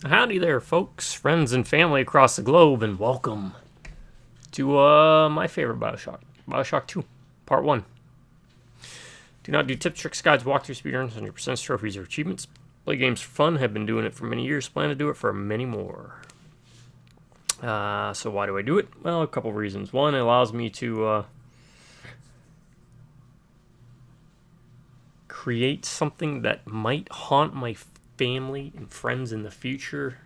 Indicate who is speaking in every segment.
Speaker 1: Howdy there, folks, friends, and family across the globe, and welcome to my favorite Bioshock, Bioshock 2, Part 1. Do not do tips, tricks, guides, walkthroughs, speedruns, 100% trophies, or achievements. Play games for fun, have been doing it for many years, plan to do it for many more. So why do I do it? Well, a couple reasons. One, it allows me to create something that might haunt my family and friends in the future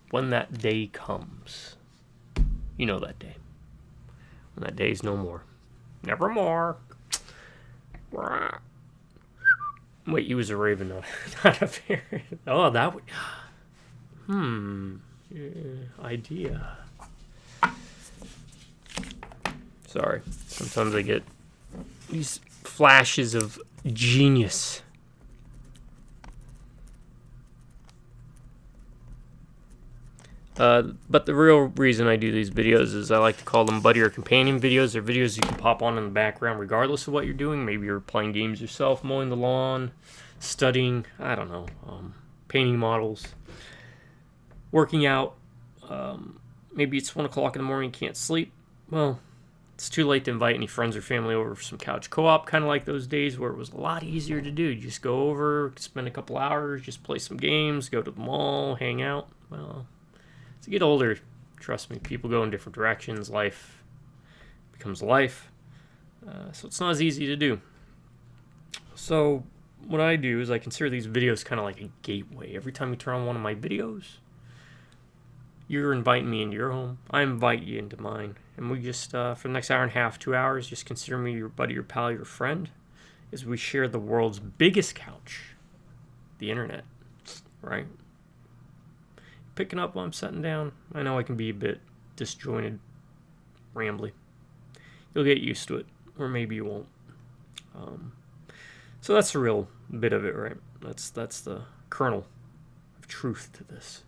Speaker 1: when that day comes. You know that day. When that day's no more. Nevermore. Wait, you was a raven, not a fairy. Oh, that would... idea. Sorry. Sometimes I get these flashes of genius. But the real reason I do these videos is I like to call them buddy or companion videos. They're videos you can pop on in the background regardless of what you're doing. Maybe you're playing games yourself, mowing the lawn, studying, I don't know, painting models, working out. Maybe it's 1 o'clock in the morning, you can't sleep. Well, it's too late to invite any friends or family over for some couch co-op, kind of like those days where it was a lot easier to do. You just go over, spend a couple hours, just play some games, go to the mall, hang out. Well, as you get older, trust me, people go in different directions. Life becomes life. So it's not as easy to do. So what I do is I consider these videos kind of like a gateway. Every time you turn on one of my videos, you're inviting me into your home. I invite you into mine. And we just, for the next hour and a half, 2 hours, just consider me your buddy, your pal, your friend, as we share the world's biggest couch, the internet, right? Picking up while I'm sitting down. I know I can be a bit disjointed, rambly. You'll get used to it, or maybe you won't. So that's the real bit of it, right? That's the kernel of truth to this.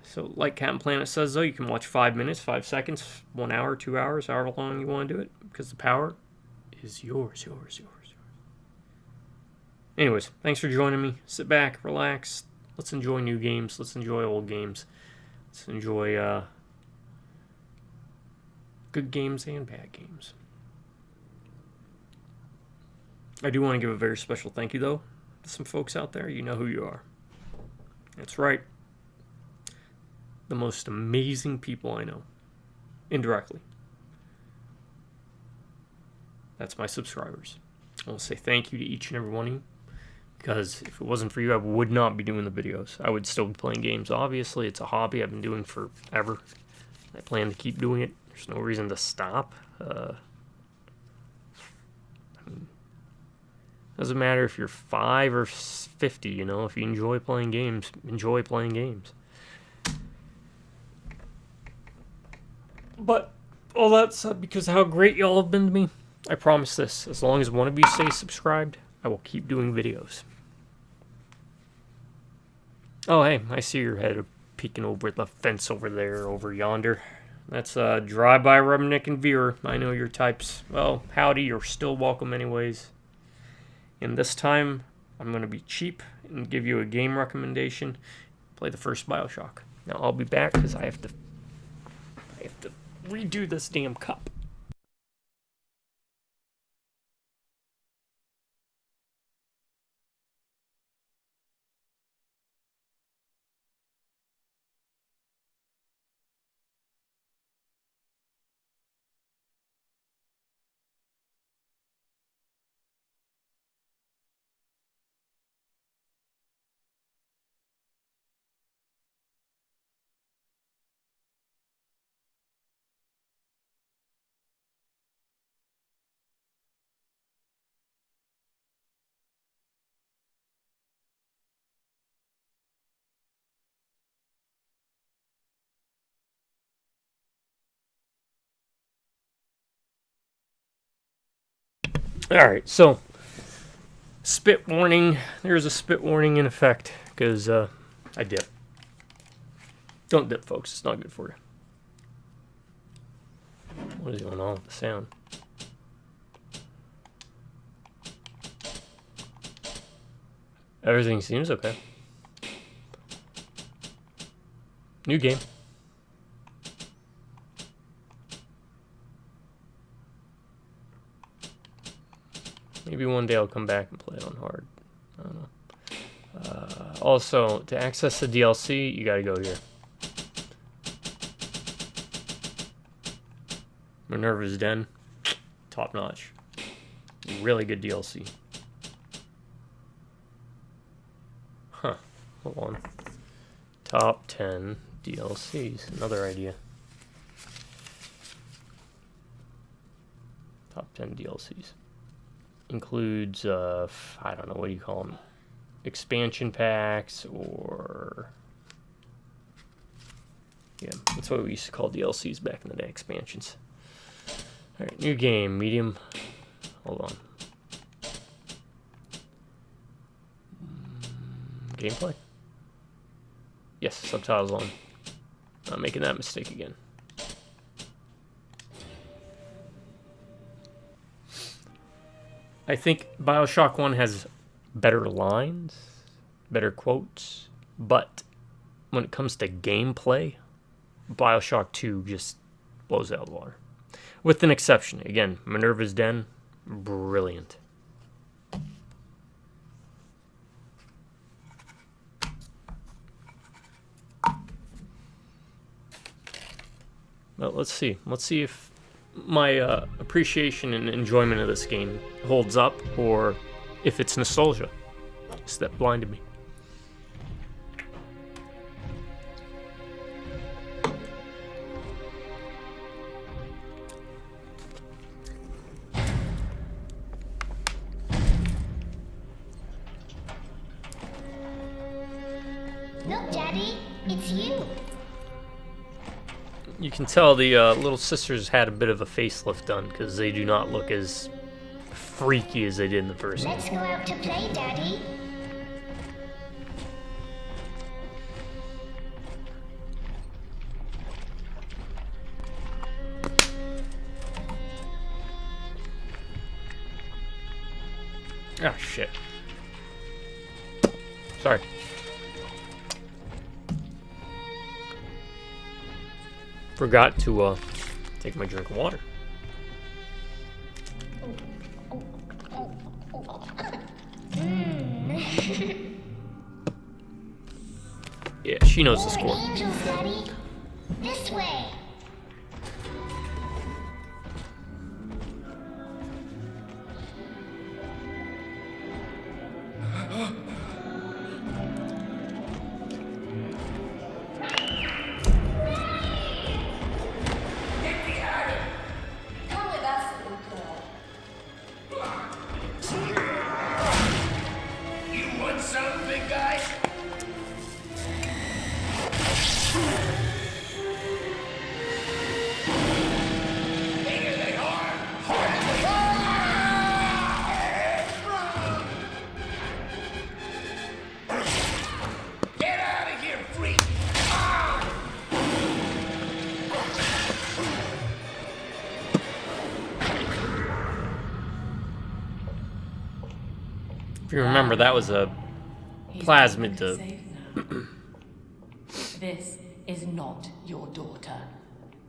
Speaker 1: So like Captain Planet says, though, you can watch 5 minutes, 5 seconds, 1 hour, 2 hours, however long you want to do it, because the power is yours. Anyways, thanks for joining me. Sit back, relax. Let's enjoy new games. Let's enjoy old games. Let's enjoy good games and bad games. I do want to give a very special thank you, though, to some folks out there. You know who you are. That's right. The most amazing people I know. Indirectly. That's my subscribers. I want to say thank you to each and every one of you. Because if it wasn't for you, I would not be doing the videos. I would still be playing games. Obviously, it's a hobby I've been doing forever. I plan to keep doing it. There's no reason to stop. Doesn't matter if you're 5 or 50, you know. If you enjoy playing games, enjoy playing games. But all that said, because of how great y'all have been to me, I promise this. As long as one of you stays subscribed, I will keep doing videos. Oh, hey, I see your head peeking over the fence over there, over yonder. That's Drive-By Rubberneck and Veer. I know your types. Well, howdy, you're still welcome anyways. And this time, I'm going to be cheap and give you a game recommendation. Play the first Bioshock. Now, I'll be back because I have to redo this damn cup. Alright, so spit warning. There's a spit warning in effect because I dip. Don't dip, folks. It's not good for you. What is going on with the sound? Everything seems okay. New game. Maybe one day I'll come back and play it on hard. I don't know. Also, to access the DLC, you gotta go here. Minerva's Den. Top notch. Really good DLC. Huh. Hold on. Top 10 DLCs. Another idea. Top 10 DLCs. Includes, I don't know, what do you call them? Expansion packs, or... Yeah, that's what we used to call DLCs back in the day, expansions. Alright, new game, medium. Hold on. Gameplay? Yes, subtitles on. Not making that mistake again. I think Bioshock 1 has better lines, better quotes, but when it comes to gameplay, Bioshock 2 just blows it out of the water. With an exception. Again, Minerva's Den, brilliant. Well, let's see. Let's see if my appreciation and enjoyment of this game holds up, or if it's nostalgia that blinded me.
Speaker 2: Look, Daddy, it's you.
Speaker 1: You can tell the little sisters had a bit of a facelift done, because they do not look as freaky as they did in the first game.
Speaker 2: Let's go out to play, Daddy.
Speaker 1: Ah, shit. Sorry. Forgot to take my drink of water. Yeah, she knows the score.
Speaker 2: Angels, Daddy. This way.
Speaker 1: If you remember, that was a plasmid to...
Speaker 3: This is not your daughter.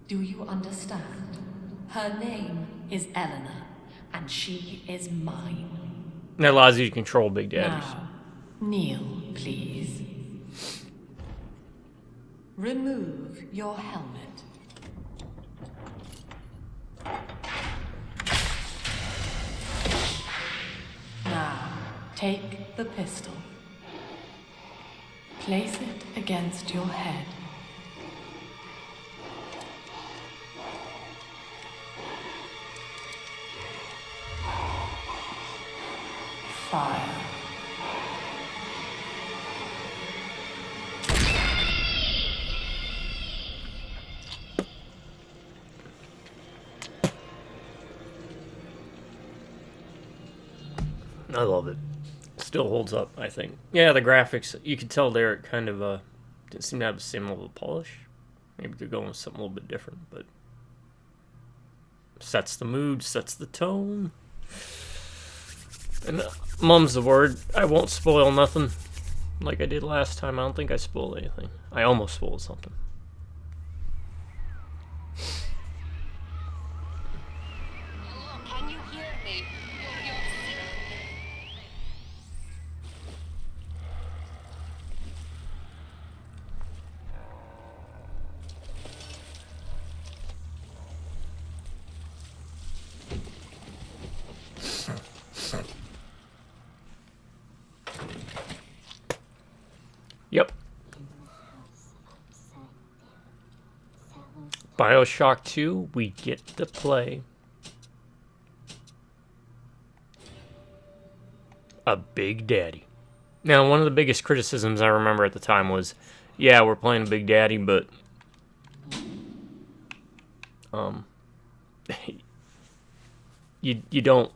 Speaker 3: Do you understand? Her name is Eleanor, and she is mine.
Speaker 1: That allows you to control Big Daddies.
Speaker 3: Now, kneel, please. Remove your helmet. Now, take the pistol. Place it against your head. Fire.
Speaker 1: I love it. Still holds up, I think. Yeah, the graphics, you can tell they're kind of, didn't seem to have the same level of polish. Maybe they're going with something a little bit different, but sets the mood, sets the tone. And mum's the word. I won't spoil nothing like I did last time. I don't think I spoiled anything. I almost spoiled something.
Speaker 4: Hello, can you hear me?
Speaker 1: Yep. Bioshock 2, we get to play a Big Daddy. Now, one of the biggest criticisms I remember at the time was, yeah, we're playing a Big Daddy, but you don't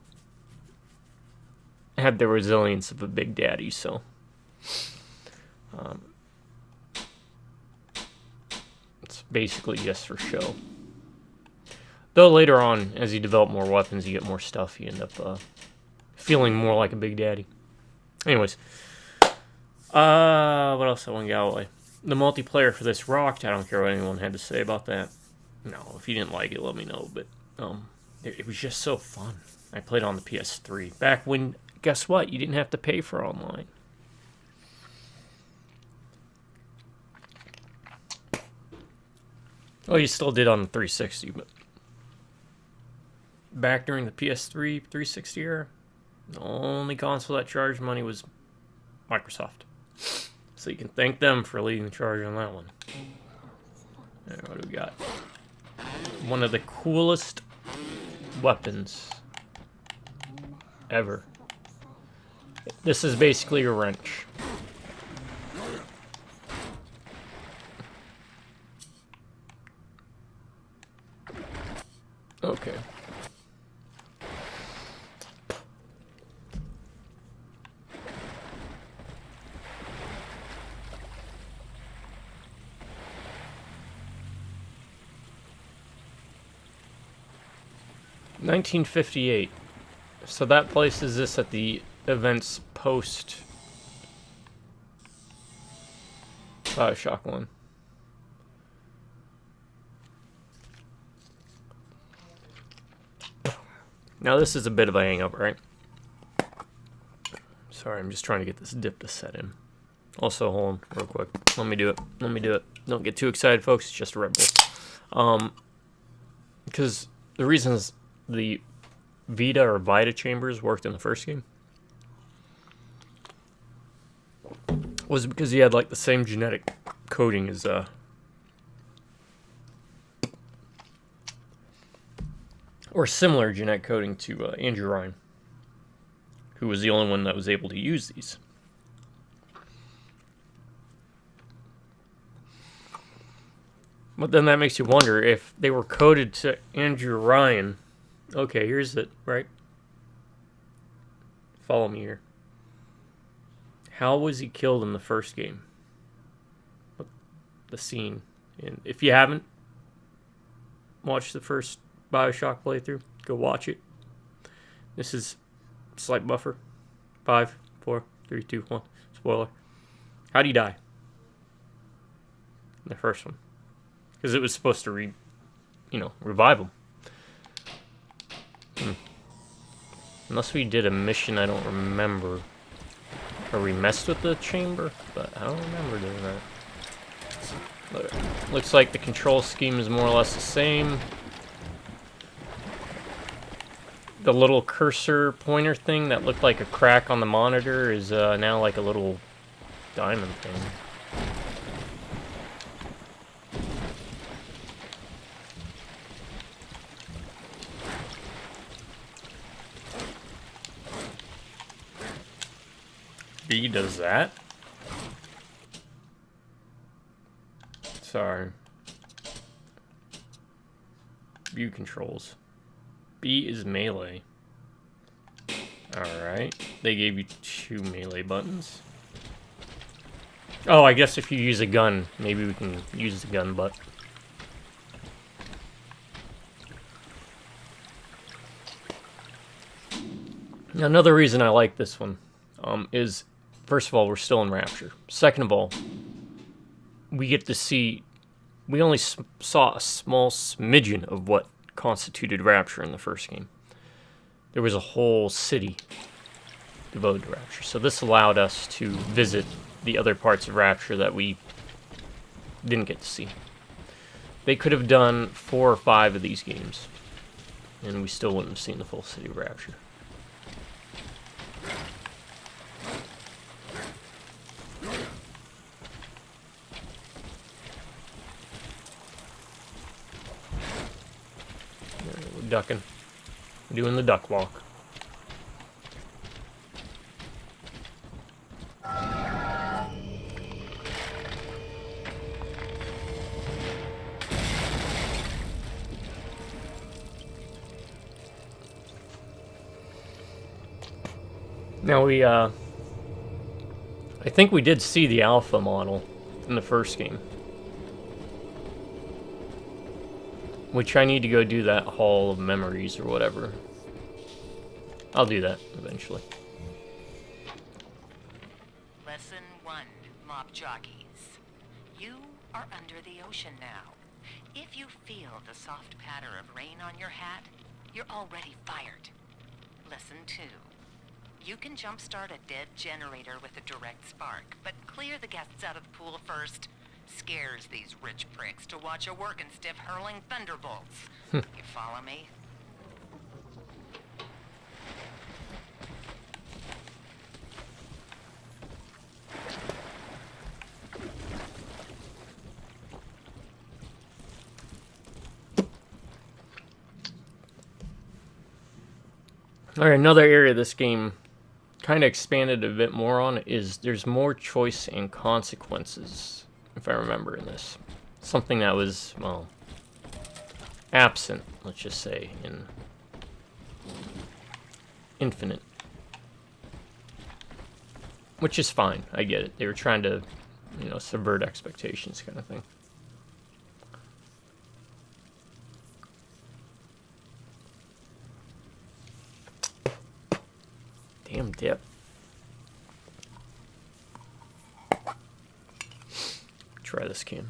Speaker 1: have the resilience of a Big Daddy, so it's basically just for show. Though later on, as you develop more weapons, you get more stuff, you end up feeling more like a Big Daddy. Anyways, what else I want to get out of the way? The multiplayer for this rocked. I don't care what anyone had to say about that. No, if you didn't like it, let me know. But it was just so fun. I played on the PS3 back when, guess what? You didn't have to pay for online. Oh, you still did on the 360, but back during the PS3 360 era, the only console that charged money was Microsoft. So you can thank them for leading the charge on that one. All right, what do we got? One of the coolest weapons ever. This is basically a wrench. Okay. $1958. So that places this at the events post Bioshock 1. Now this is a bit of a hang-up, right? Sorry, I'm just trying to get this dip to set in. Also, hold on real quick. Let me do it. Don't get too excited, folks. It's just a Red Bull. Because the reasons the Vita or Vita chambers worked in the first game was because he had like the same genetic coding as or similar genetic coding to Andrew Ryan, who was the only one that was able to use these. But then that makes you wonder if they were coded to Andrew Ryan. Okay, here's it, right? Follow me here. How was he killed in the first game? The scene. And if you haven't watched the first Bioshock playthrough, go watch it. This is slight buffer. 5, 4, 3, 2, 1. Spoiler. How do you die? In the first one. Because it was supposed to revive him. Unless we did a mission I don't remember. Or we messed with the chamber, but I don't remember doing that. Looks like the control scheme is more or less the same. The little cursor pointer thing that looked like a crack on the monitor is now like a little diamond thing. B does that? Sorry. View controls. B is melee. Alright. They gave you 2 melee buttons. Oh, I guess if you use a gun, maybe we can use the gun butt. Now, another reason I like this one is, first of all, we're still in Rapture. Second of all, we get to see we only saw a small smidgen of what constituted Rapture in the first game. There was a whole city devoted to Rapture. So this allowed us to visit the other parts of Rapture that we didn't get to see. They could have done 4 or 5 of these games, and we still wouldn't have seen the full city of Rapture. We're ducking. We're doing the duck walk. Now I think we did see the alpha model in the first game. Which I need to go do that Hall of Memories or whatever. I'll do that eventually.
Speaker 4: Lesson 1, mob jockeys. You are under the ocean now. If you feel the soft patter of rain on your hat, you're already fired. Lesson 2. You can jumpstart a dead generator with a direct spark, but clear the guests out of the pool first. Scares these rich pricks to watch a working stiff hurling thunderbolts. You follow me?
Speaker 1: Alright, another area this game kind of expanded a bit more on is there's more choice and consequences, if I remember in this. Something that was, well, absent, let's just say, in Infinite. Which is fine, I get it. They were trying to, you know, subvert expectations kind of thing. Damn dip. Try this can.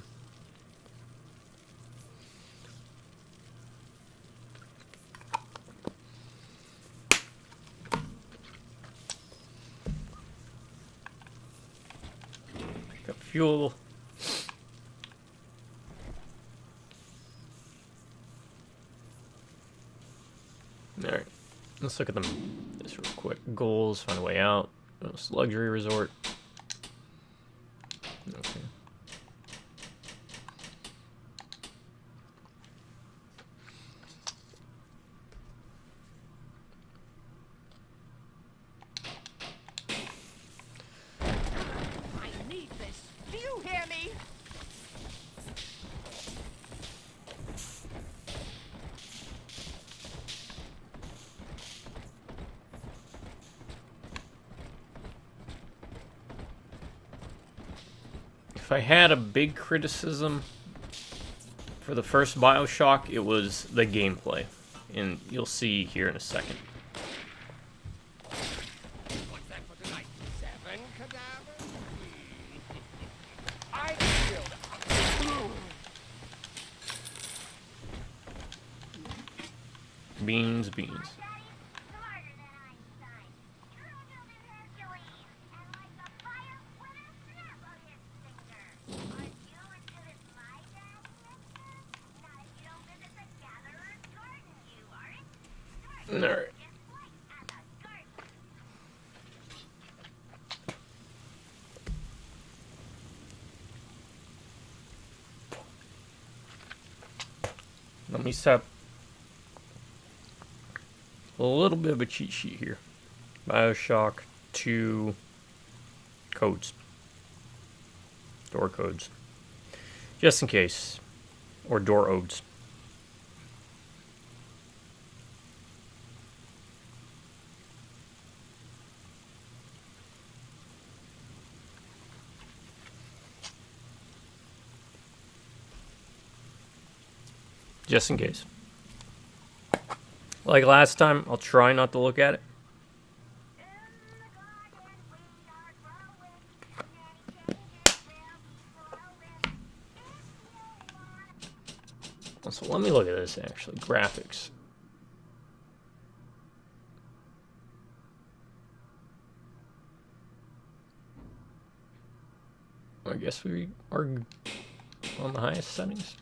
Speaker 1: Pick up fuel. Alright, let's look at this real quick. Goals, find a way out. Luxury resort. Okay.
Speaker 5: I need this. Do you hear me?
Speaker 1: If I had a big criticism for the first Bioshock, it was the gameplay. And you'll see here in a second.
Speaker 5: What's that for tonight? 7 cadavers? I killed.
Speaker 1: Beans. Alright. Let me set up a little bit of a cheat sheet here. Bioshock 2 codes. Door codes. Just in case. Or door odes. Just in case. Like last time, I'll try not to look at it. So let me look at this actually. Graphics. I guess we are on the highest settings.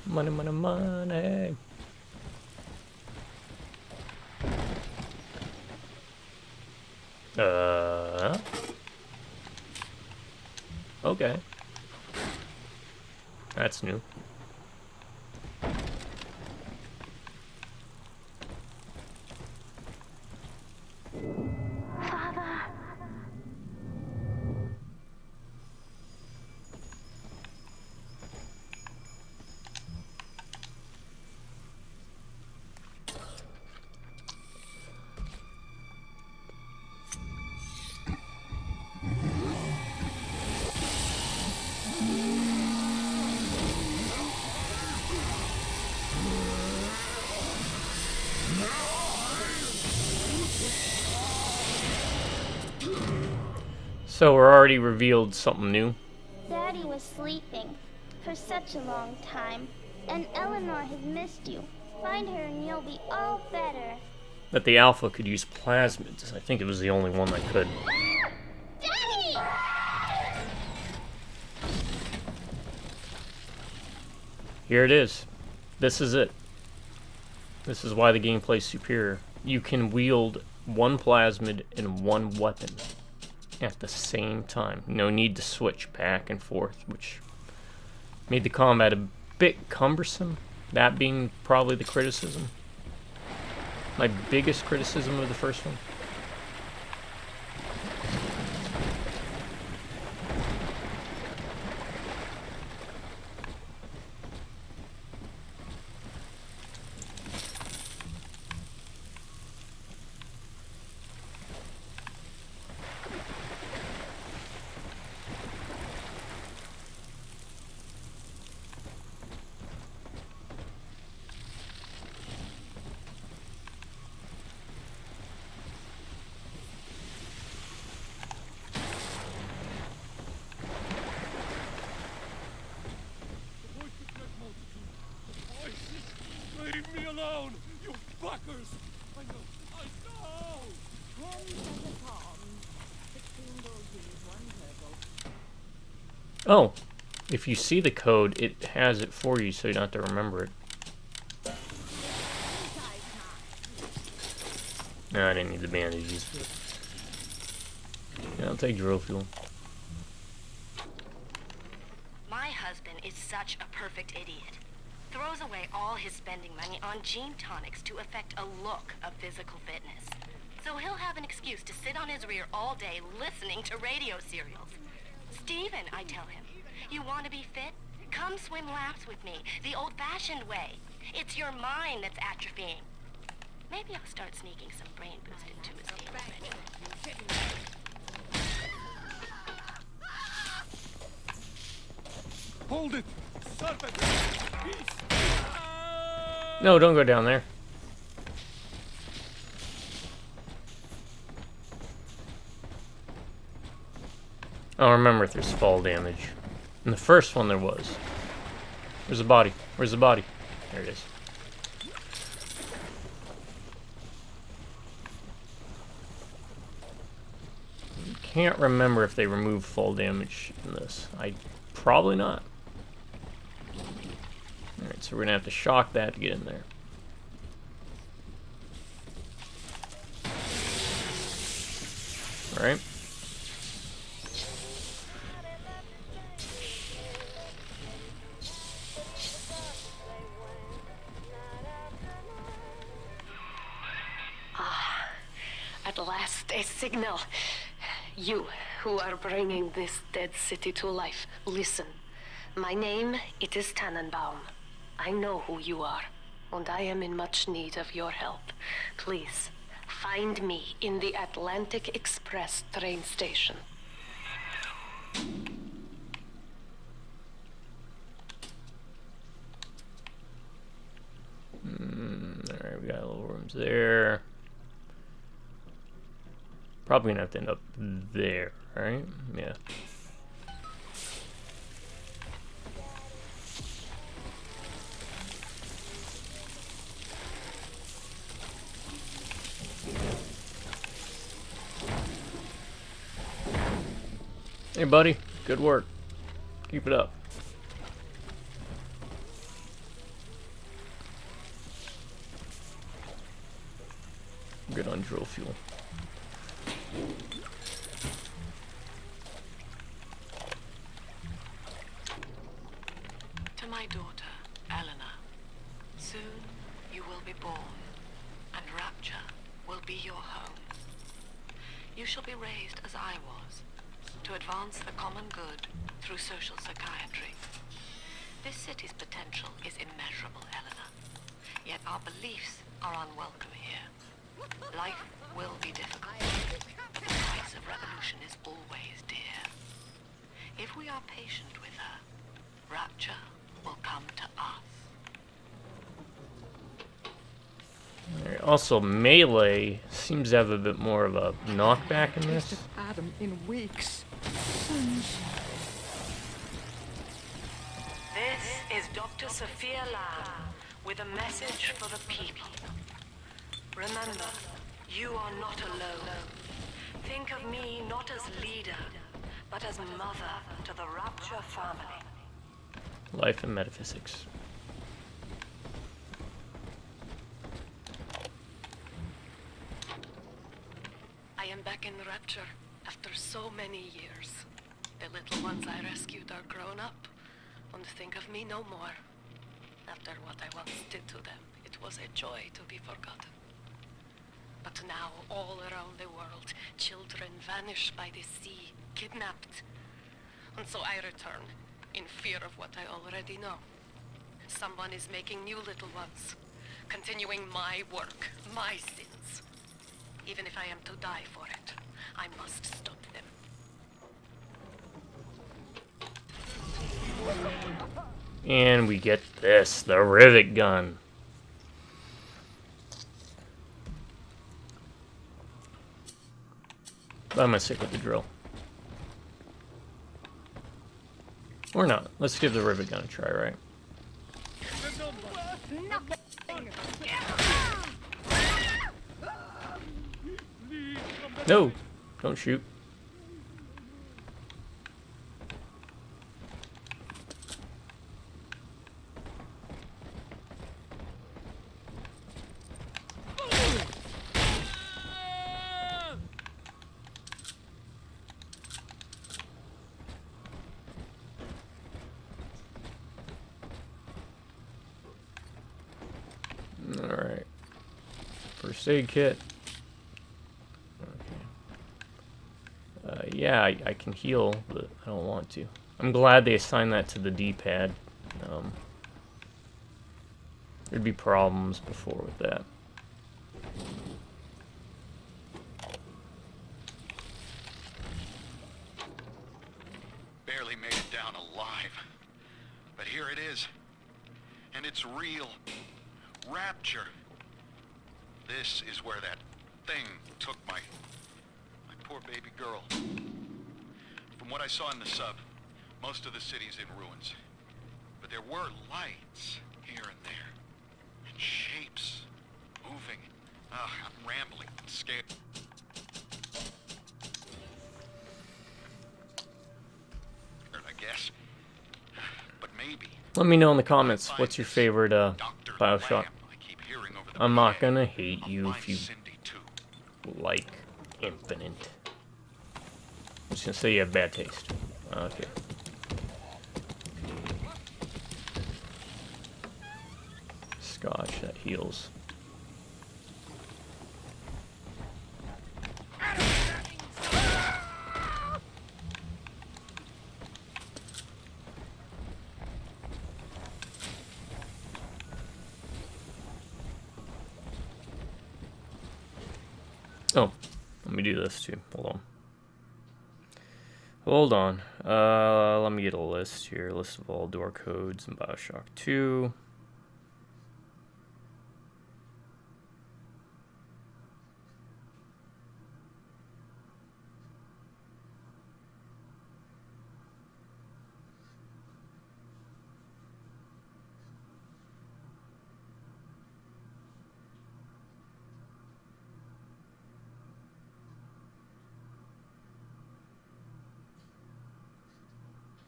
Speaker 1: Money, money, money. Okay. That's new. So we're already revealed something new.
Speaker 2: Daddy was sleeping for such a long time, and Eleanor has missed you. Find her and you'll be all better.
Speaker 1: That the Alpha could use plasmids. I think it was the only one that could.
Speaker 2: Daddy!
Speaker 1: Here it is. This is it. This is why the gameplay's superior. You can wield one plasmid and one weapon at the same time. No need to switch back and forth, which made the combat a bit cumbersome. That being probably the criticism. My biggest criticism of the first one.
Speaker 6: Leave me alone, you fuckers! I know!
Speaker 1: Oh, if you see the code, it has it for you, so you don't have to remember it. No, I didn't need the bandages, but yeah, I'll take drill fuel.
Speaker 7: My husband is such a perfect idiot. Throws away all his spending money on gene tonics to affect a look of physical fitness. So he'll have an excuse to sit on his rear all day listening to radio serials. Steven, I tell him, you want to be fit? Come swim laps with me, the old-fashioned way. It's your mind that's atrophying. Maybe I'll start sneaking some brain boost into his daily regimen.
Speaker 6: Hold it! Serpent! Peace!
Speaker 1: No, don't go down there. Oh, remember if there's fall damage. In the first one there was. Where's the body? Where's the body? There it is. Can't remember if they removed fall damage in this. Probably not. Alright, so we're gonna have to shock that to get in there. Alright.
Speaker 3: At last, a signal. You, who are bringing this dead city to life, listen. My name, it is Tannenbaum. I know who you are, and I am in much need of your help. Please, find me in the Atlantic Express train station.
Speaker 1: items there. Probably gonna have to end up there, right? Yeah. Hey buddy, good work. Keep it up. Good on drill fuel.
Speaker 3: To my daughter, Eleanor, soon you will be born, and Rapture will be your home. You shall be raised as I was, to advance the common good through social psychiatry. This city's potential is immeasurable, Eleanor, yet our beliefs are unwelcome here. Life will be difficult, but the price of revolution is always dear. If we are patient with her, Rapture will come to us.
Speaker 1: Alright, also, melee seems to have a bit more of a knockback in this.
Speaker 5: Adam in weeks.
Speaker 3: This is Dr. Sophia Lamb with a message for the people. Remember, you are not alone. Think of me not as leader, but as mother to the Rapture family.
Speaker 1: Life and metaphysics.
Speaker 3: I am back in Rapture after so many years. The little ones I rescued are grown up and think of me no more. After what I once did to them, it was a joy to be forgotten. But now, all around the world, children vanish by the sea, kidnapped. And so I return, in fear of what I already know. Someone is making new little ones, continuing my work, my sins. Even if I am to die for it, I must stop them.
Speaker 1: And we get this, the rivet gun. But I'm gonna stick with the drill. Or not. Let's give the rivet gun a try, right? No! Don't shoot. Alright. First aid kit. Okay. Yeah, I can heal, but I don't want to. I'm glad they assigned that to the D-pad. There'd be problems before with that.
Speaker 8: Barely made it down alive. But here it is. And it's real. Rapture. This is where that thing took my poor baby girl. From what I saw in the sub, most of the city's in ruins. But there were lights here and there. And shapes moving. I'm rambling. Scared. I guess. But maybe.
Speaker 1: Let me know in the comments what's your favorite
Speaker 8: Dr.
Speaker 1: Bioshock.
Speaker 8: Lamb I keep hearing over the
Speaker 1: I'm not
Speaker 8: PA.
Speaker 1: gonna hate you
Speaker 8: I'll
Speaker 1: if you
Speaker 8: find Cindy too.
Speaker 1: like Infinite. I'm just gonna say you have bad taste. Okay. Scotch, that heals. Oh, let me do this too. Hold on. Hold on. Let me get a list here. List of all door codes in Bioshock 2.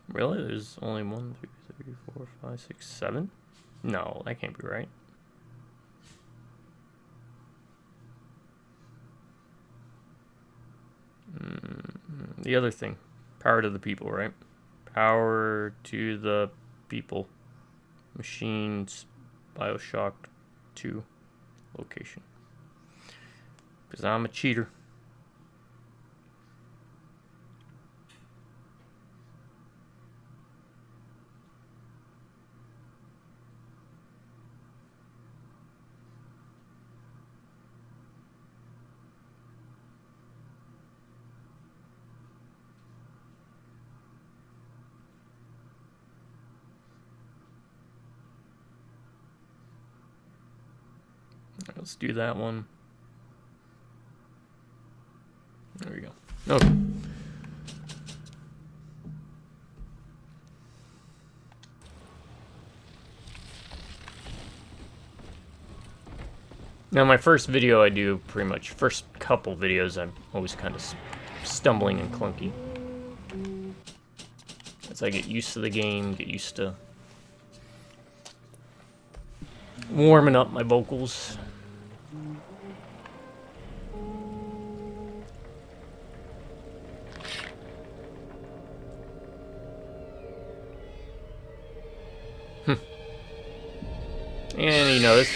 Speaker 1: Really? There's only 1, 2, 3, 4, 5, 6, 7? No, that can't be right. The other thing. Power to the people, right? Power to the people. Machines. Bioshock 2 location. Because I'm a cheater. Let's do that one. There we go. Okay. Now, my first video I do, pretty much, first couple videos, I'm always kind of stumbling and clunky. As I get used to the game, get used to warming up my vocals. And you notice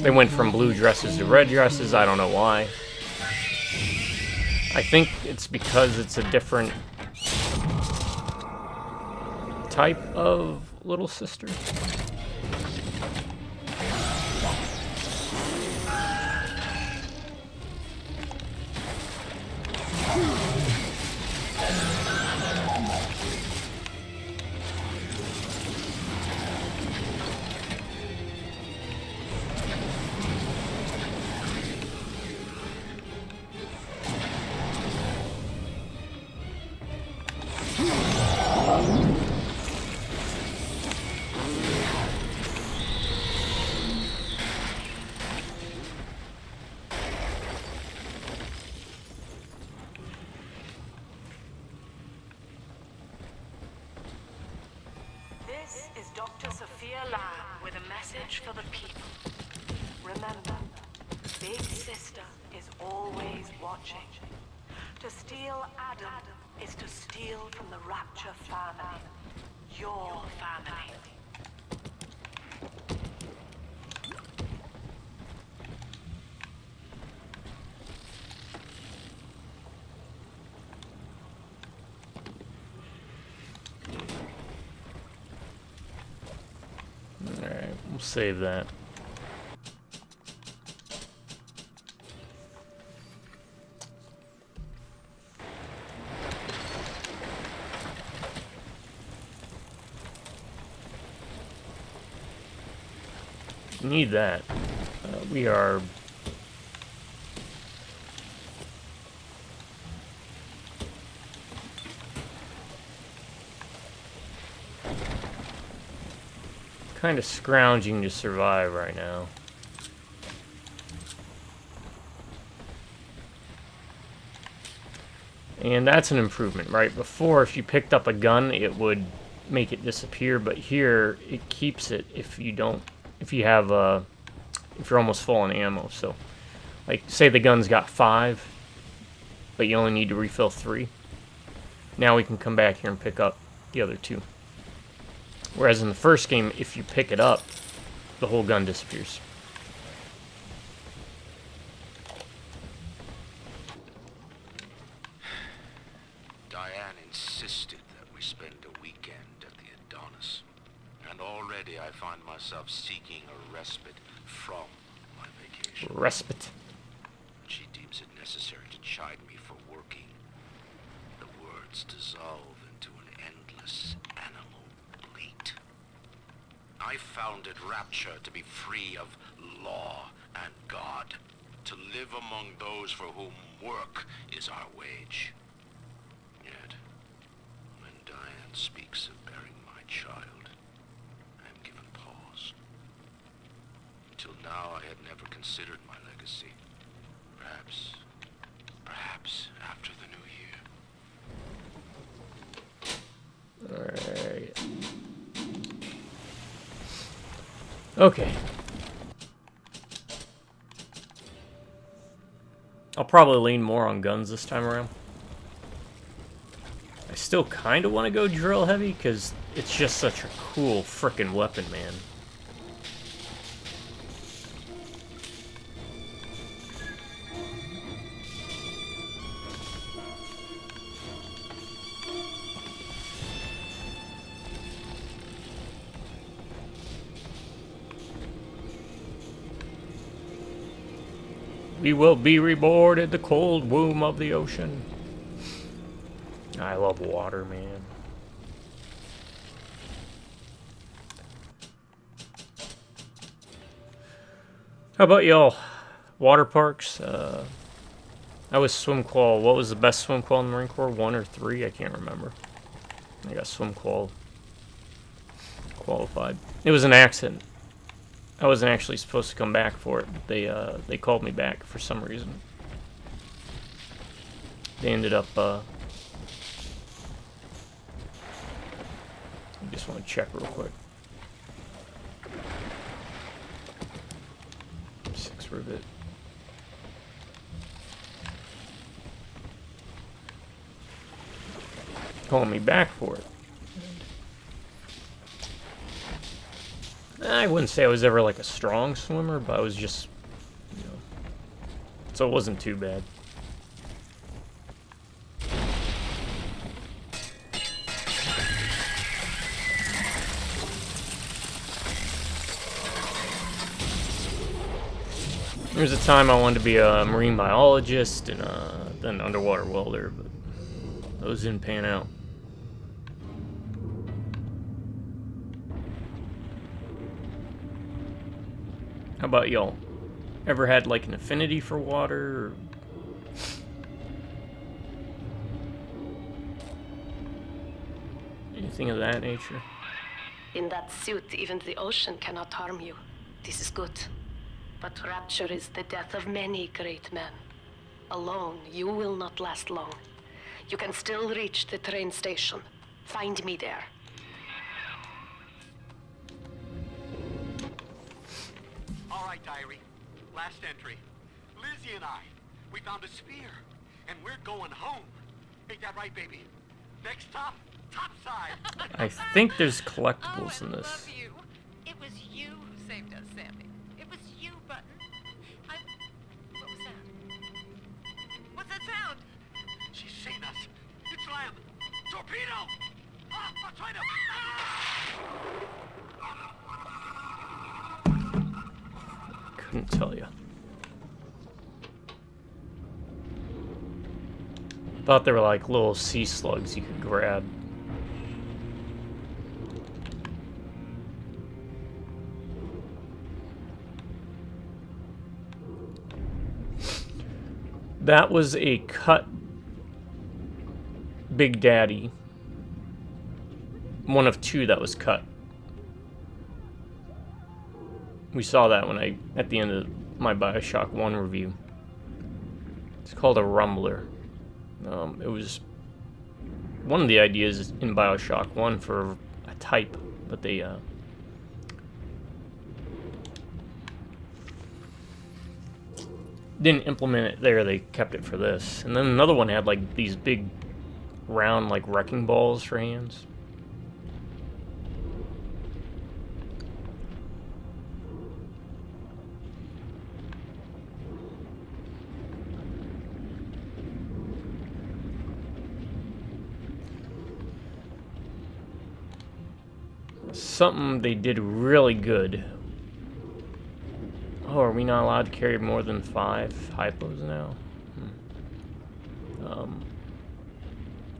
Speaker 1: they went from blue dresses to red dresses. I don't know why. I think it's because it's a different type of little sister.
Speaker 9: This is Dr. Sophia Lamb with a message for the people. Remember, Big Sister is always watching. To steal Adam is to steal from the Rapture family. Your family.
Speaker 1: Alright, we'll save that. Need that. We are kind of scrounging to survive right now. And that's an improvement, right? Before, if you picked up a gun, it would make it disappear, but here it keeps it if you don't, if you have if you're almost full on ammo. So, like, say the gun's got 5, but you only need to refill 3. Now we can come back here and pick up the other 2. Whereas in the first game, if you pick it up, the whole gun disappears.
Speaker 8: Diane insisted that we spend a weekend at the Adonis. And already I find myself seeking a respite from my vacation.
Speaker 1: Respite.
Speaker 8: She deems it necessary to chide me for working. The words dissolve into an endless animal bleat. I founded Rapture to be free of law and God, to live among those for whom work is our wage. Yet, when Diane speaks of bearing my child, I am given pause. Till now I had never considered my legacy. Perhaps after the new year.
Speaker 1: Okay. I'll probably lean more on guns this time around. I still kind of want to go drill heavy because it's just such a cool frickin' weapon, man. We will be reborn in the cold womb of the ocean. I love water, man. How about y'all? Water parks? I was swim qual. What was the best swim qual in the Marine Corps? 1 or 3? I can't remember. I got swim qualified. It was an accident. I wasn't actually supposed to come back for it, but they called me back for some reason. They ended up, I just want to check real quick. 6 rivet. Calling me back for it. I wouldn't say I was ever like a strong swimmer, but I was just, you know, so it wasn't too bad. There was a time I wanted to be a marine biologist and then underwater welder, but those didn't pan out. How about y'all? Ever had like an affinity for water? Or... anything of that nature?
Speaker 3: In that suit, even the ocean cannot harm you. This is good. But Rapture is the death of many great men. Alone, you will not last long. You can still reach the train station. Find me there.
Speaker 8: All right, diary. Last entry. Lizzie and I, we found a sphere, and we're going home. Ain't that right, baby? Next stop, topside.
Speaker 1: I think there's collectibles in
Speaker 4: I
Speaker 1: this.
Speaker 4: love you. It was you who saved us, Sammy. It was you, Button. What was that? What's that sound?
Speaker 8: She's seen us. It's Lamb. Torpedo! Ah, I'll try to...
Speaker 1: Couldn't tell you. Thought they were like little sea slugs you could grab. That was a cut Big Daddy. One of 2 that was cut. We saw that when at the end of my Bioshock 1 review. It's called a rumbler. It was one of the ideas in Bioshock 1 for a type, but they didn't implement it there. They kept it for this. And then another one had like these big round like wrecking balls for hands. Something they did really good. Oh, are we not allowed to carry more than 5 hypos now?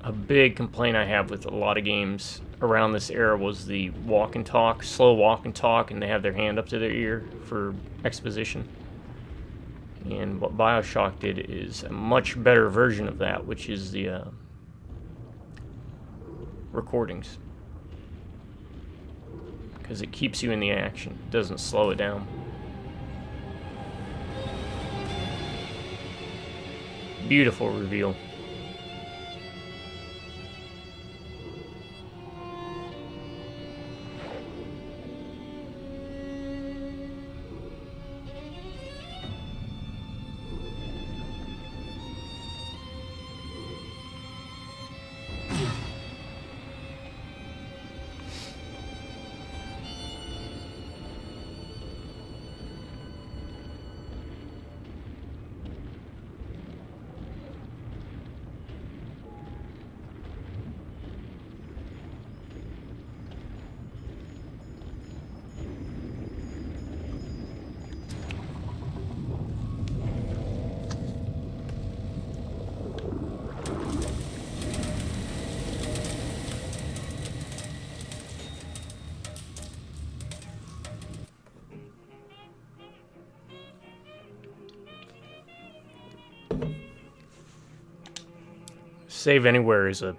Speaker 1: A big complaint I have with a lot of games around this era was the walk and talk, slow walk and talk, and they have their hand up to their ear for exposition. And what Bioshock did is a much better version of that, which is the recordings. Because it keeps you in the action, it doesn't slow it down. Beautiful reveal. Save anywhere is a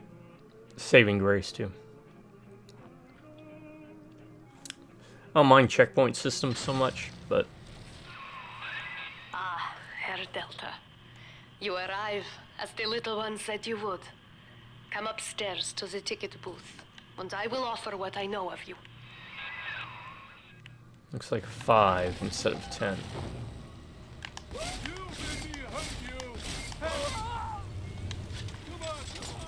Speaker 1: saving grace, too. I don't mind checkpoint systems so much, but...
Speaker 3: Ah, Herr Delta. You arrive, as the little one said you would. Come upstairs to the ticket booth, and I will offer what I know of you.
Speaker 1: Looks like 5 instead of 10.
Speaker 6: You made me hurt you! Hey! Come on, come on!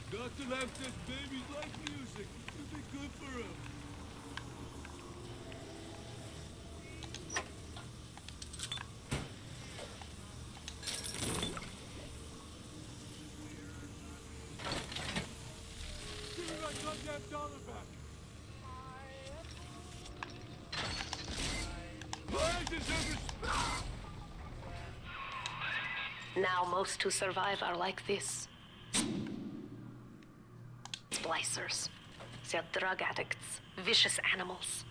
Speaker 6: Dr. Lamb says babies like music. It'll be good for them. Give me my goddamn dollar back. I deserve respect.
Speaker 3: Now most who survive are like this. Splicers. They're drug addicts. Vicious animals.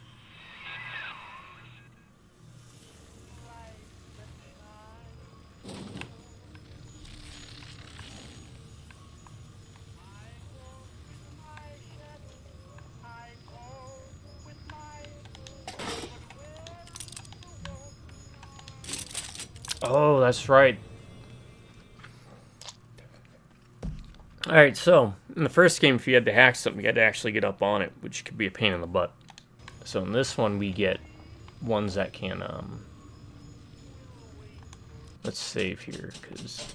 Speaker 1: Oh, that's right. Alright, so, in the first game, if you had to hack something, you had to actually get up on it, which could be a pain in the butt. So in this one, we get ones that can, let's save here, because...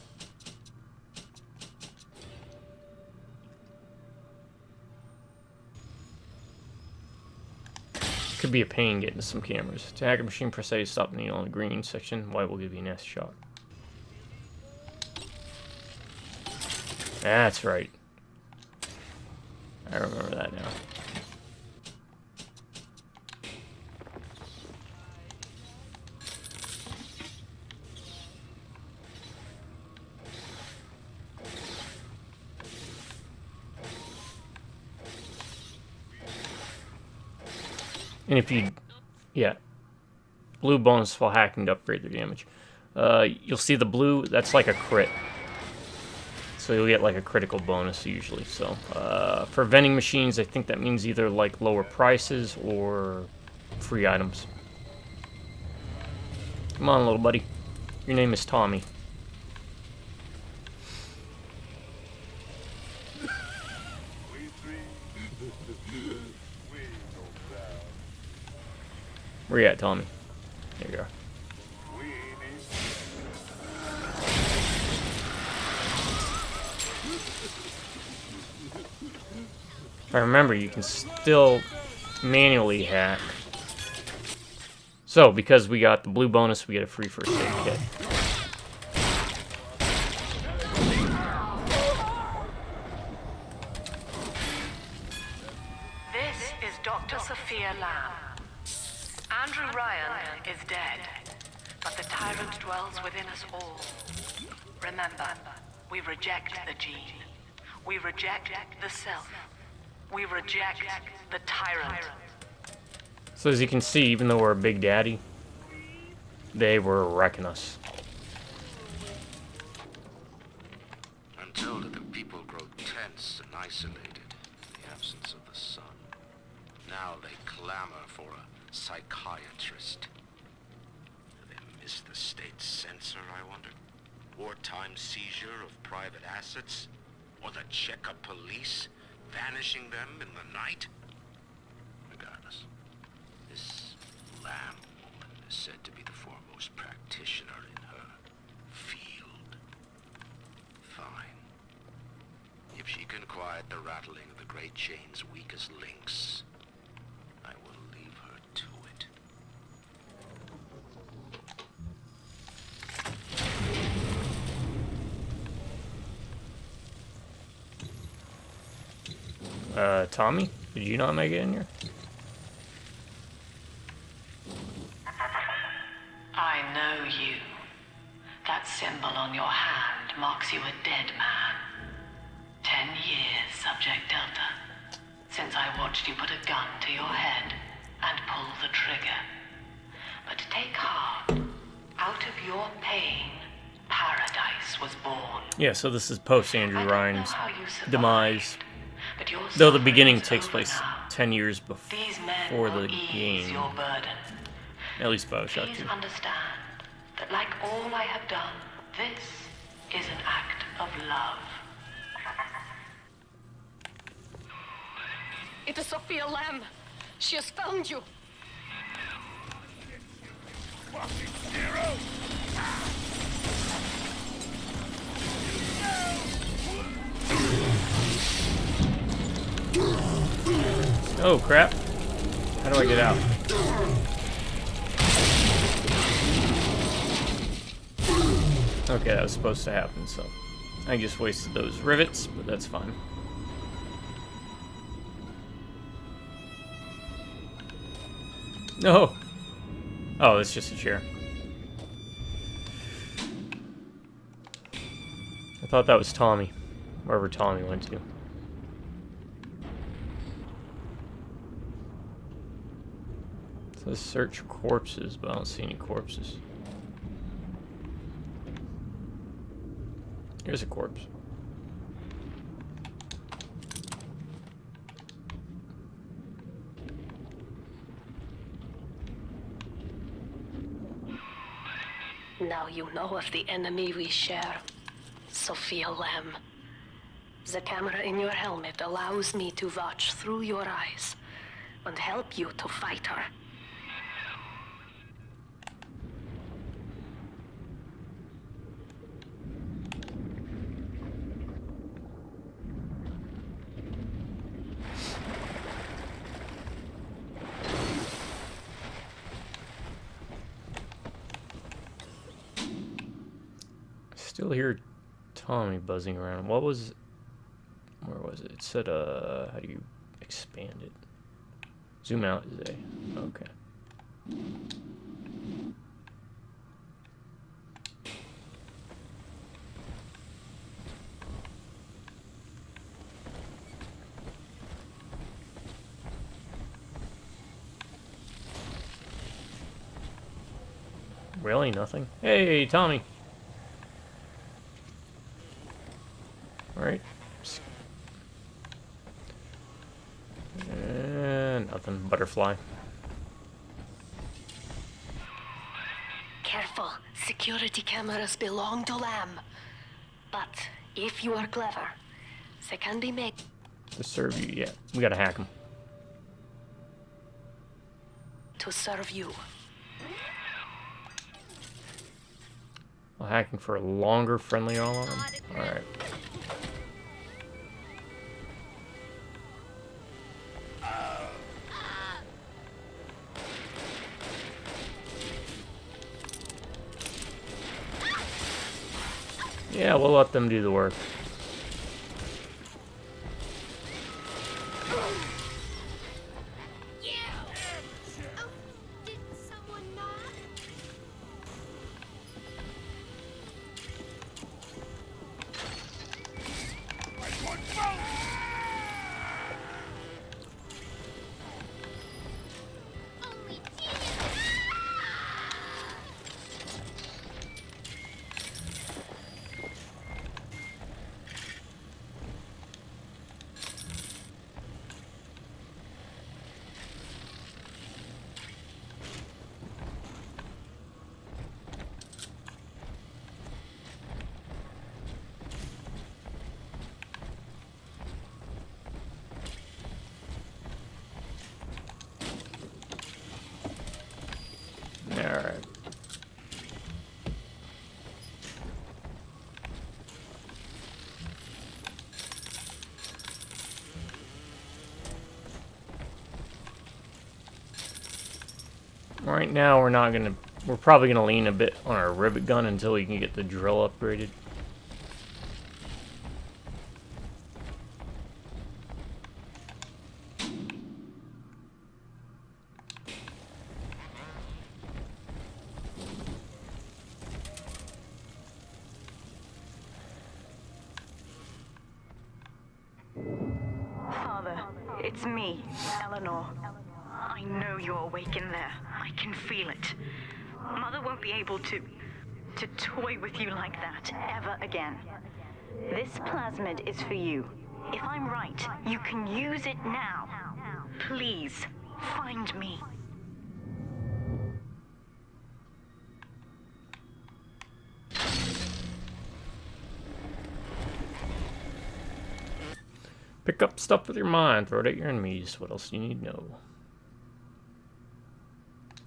Speaker 1: could be a pain getting to some cameras. To hack a machine, press A to stop the needle on the green section. White will give you a nasty shock. That's right. I remember that now. And if you, yeah, blue bonus while hacking to upgrade their damage. You'll see the blue, that's like a crit. So you'll get like a critical bonus usually. So for vending machines, I think that means either like lower prices or free items. Come on, little buddy. Your name is Tommy. Where you at, Tommy? There you are. If I remember, you can still manually hack. So, because we got the blue bonus, we get a free first aid kit.
Speaker 9: This is Dr. Sophia Lamb. Andrew Ryan is dead, but the tyrant dwells within us all. Remember, we reject the gene. We reject the self. We reject the tyrant.
Speaker 1: So as you can see, even though we're a big daddy, they were wrecking us.
Speaker 8: Until the people grow tense and isolated in the absence of the sun. Now they clamor for a psychiatrist. Do they miss the state censor, I wonder? Wartime seizure of private assets? Or the checkup police vanishing them in the night? Regardless, this Lamb woman is said to be the foremost practitioner in her field. Fine. If she can quiet the rattling of the great chain's weakest links, I will leave her to it.
Speaker 1: Tommy? Did you not make it in here?
Speaker 9: I know you. That symbol on your hand marks you a dead man. 10 watched you put a gun to your head and pull the trigger. But take heart. Out of your pain, paradise was born.
Speaker 1: Yeah, so this is post Andrew Ryan's demise.
Speaker 9: But your
Speaker 1: Though the beginning
Speaker 9: suffering
Speaker 1: takes
Speaker 9: is
Speaker 1: place
Speaker 9: over now.
Speaker 1: 10 years
Speaker 9: These men
Speaker 1: before
Speaker 9: will
Speaker 1: the
Speaker 9: ease
Speaker 1: game.
Speaker 9: your burden.
Speaker 1: At least Bioshock
Speaker 9: Please
Speaker 1: 2.
Speaker 9: understand that like all I have done, this is an act of love.
Speaker 3: It is Sophia Lamb. She has found you.
Speaker 1: Oh crap. How do I get out? Okay, that was supposed to happen, so I just wasted those rivets, but that's fine. No! Oh, it's just a chair. I thought that was Tommy, wherever Tommy went to. It says search for corpses, but I don't see any corpses. Here's a corpse.
Speaker 3: Now you know of the enemy we share, Sophia Lamb. The camera in your helmet allows me to watch through your eyes and help you to fight her.
Speaker 1: Still hear Tommy buzzing around. What was... Where was it? It said, how do you expand it? Zoom out is A. Okay. Really? Nothing? Hey, Tommy! Alright. Nothing. Butterfly.
Speaker 3: Careful. Security cameras belong to Lamb. But if you are clever, they can be made
Speaker 1: To serve you, yeah. We gotta hack them.
Speaker 3: to serve you.
Speaker 1: Well, hacking for a longer friendly alarm? Alright. Yeah, we'll let them do the work.
Speaker 2: Did someone knock? Only
Speaker 1: Alright. Right now we're probably gonna lean a bit on our rivet gun until we can get the drill upgraded.
Speaker 9: Father,
Speaker 10: it's me, Eleanor. I know you're awake in there. I can feel it. Mother won't be able to toy with you like that ever again. This plasmid is for you. If I'm right, you can use it now. Please, find me.
Speaker 1: Pick up stuff with your mind, throw it at your enemies. What else do you need to know?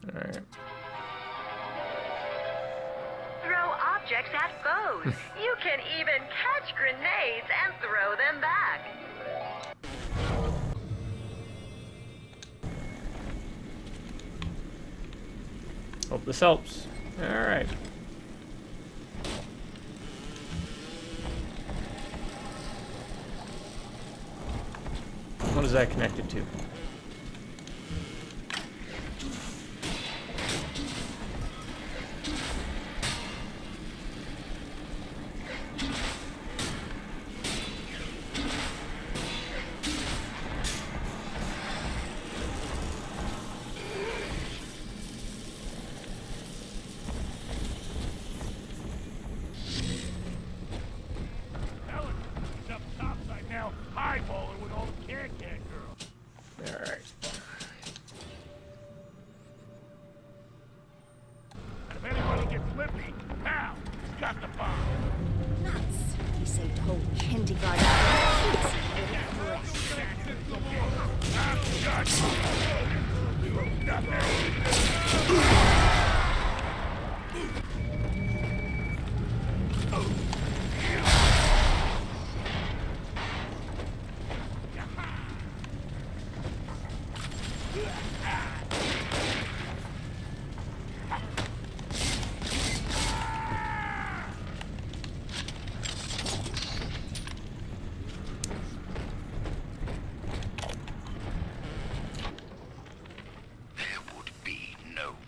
Speaker 1: Alright.
Speaker 11: Throw objects at foes. You can even catch grenades and throw them back.
Speaker 1: Hope this helps. Alright. What is that connected to?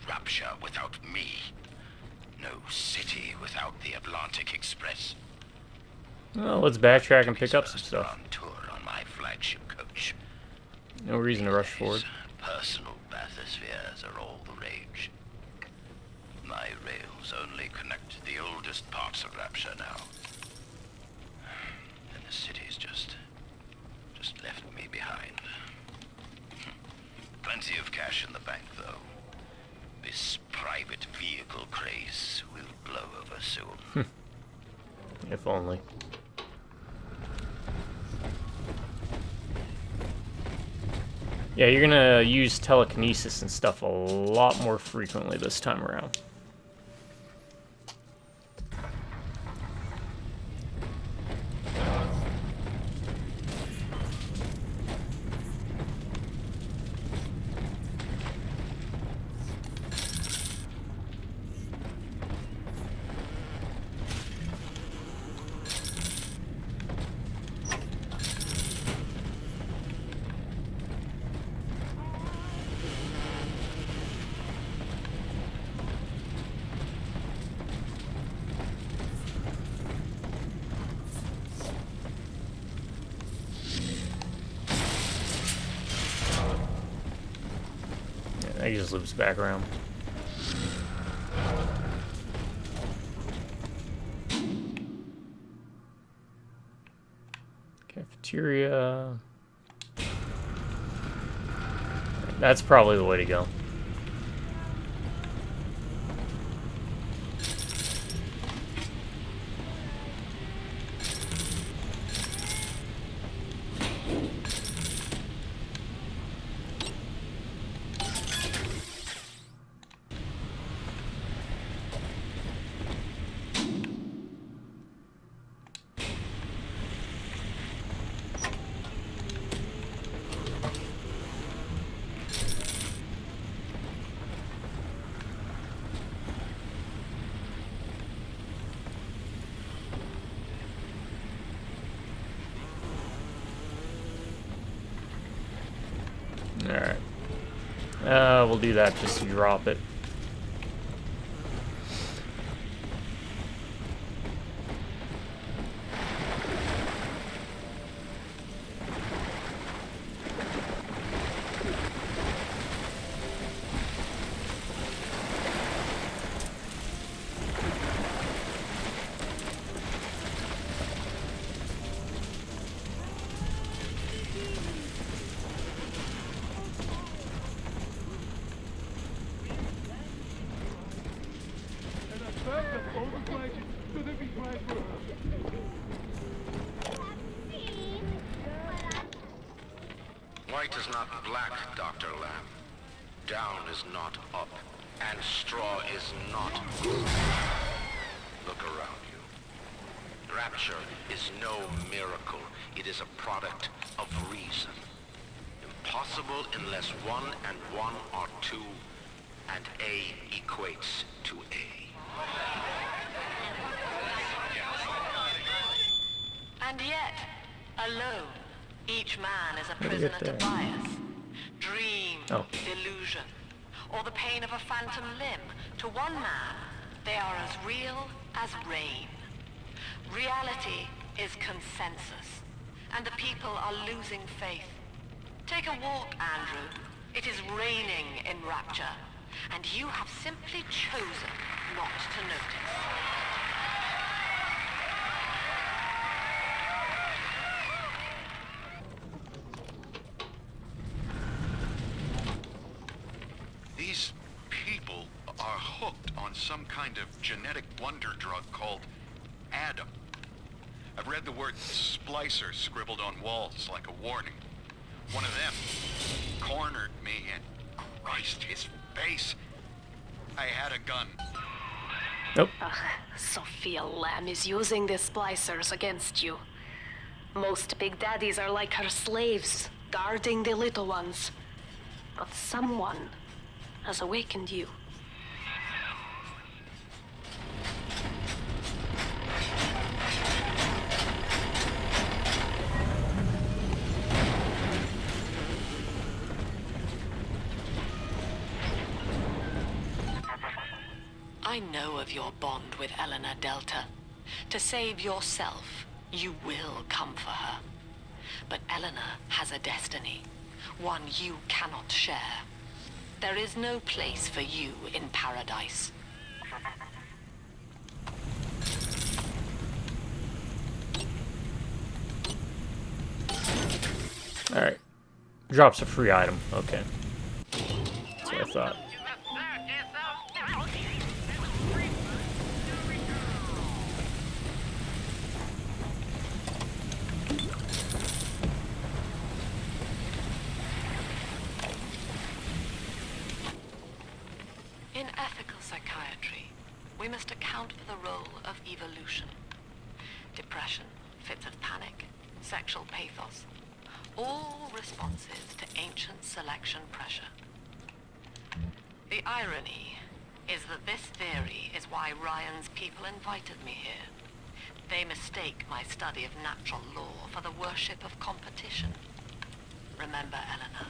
Speaker 8: Rapture without me. No city without the Atlantic Express.
Speaker 1: Well, let's backtrack and pick up some stuff.
Speaker 8: Tour on my flagship coach.
Speaker 1: No reason to rush forward.
Speaker 8: Personal bathyspheres are all the rage. My rails only connect the oldest parts of Rapture now. And the city's just left me behind. Plenty of cash in the bank, though. This private vehicle craze will blow over soon.
Speaker 1: If only. Yeah, you're gonna use telekinesis and stuff a lot more frequently this time around. He just loops back around. Cafeteria. That's probably the way to go. Alright. We'll do that just to drop it.
Speaker 8: White is not black, Dr. Lamb. Down is not up, and straw is not gold. Look around you. Rapture is no miracle. It is a product of reason. Impossible unless 1 and 1 are 2, and A equates to A.
Speaker 3: And yet, alone, each man is a prisoner to bias, dream, delusion, or the pain of a phantom limb. To one man, they are as real as rain. Reality is consensus, and the people are losing faith. Take a walk, Andrew. It is raining in Rapture, and you have simply chosen not to notice.
Speaker 8: These people are hooked on some kind of genetic wonder drug called Adam. I've read the word splicer scribbled on walls like a warning. One of them cornered me and Christ, his face. I had a gun.
Speaker 1: Nope.
Speaker 3: Sophia Lamb is using the splicers against you. Most big daddies are like her slaves, guarding the little ones. But someone has awakened you. I know of your bond with Eleanor Delta. To save yourself, you will come for her. But Eleanor has a destiny, one you cannot share. There is no place for you in paradise.
Speaker 1: Alright. Drops a free item. Okay. That's what I thought.
Speaker 3: In ethical psychiatry, we must account for the role of evolution. Depression, fits of panic, sexual pathos, all responses to ancient selection pressure. The irony is that this theory is why Ryan's people invited me here. They mistake my study of natural law for the worship of competition. Remember, Eleanor,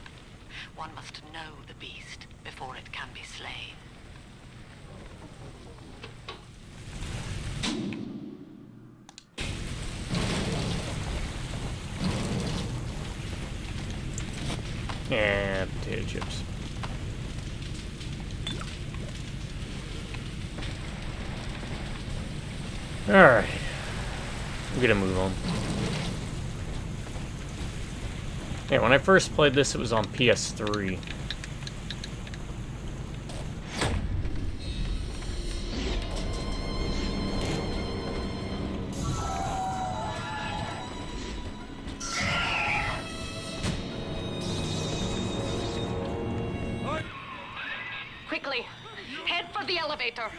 Speaker 3: one must know the beast before it can be slain.
Speaker 1: Yeah, potato chips. Alright. I'm gonna move on. Yeah, when I first played this, it was on PS3.
Speaker 3: Quickly, head for the elevator.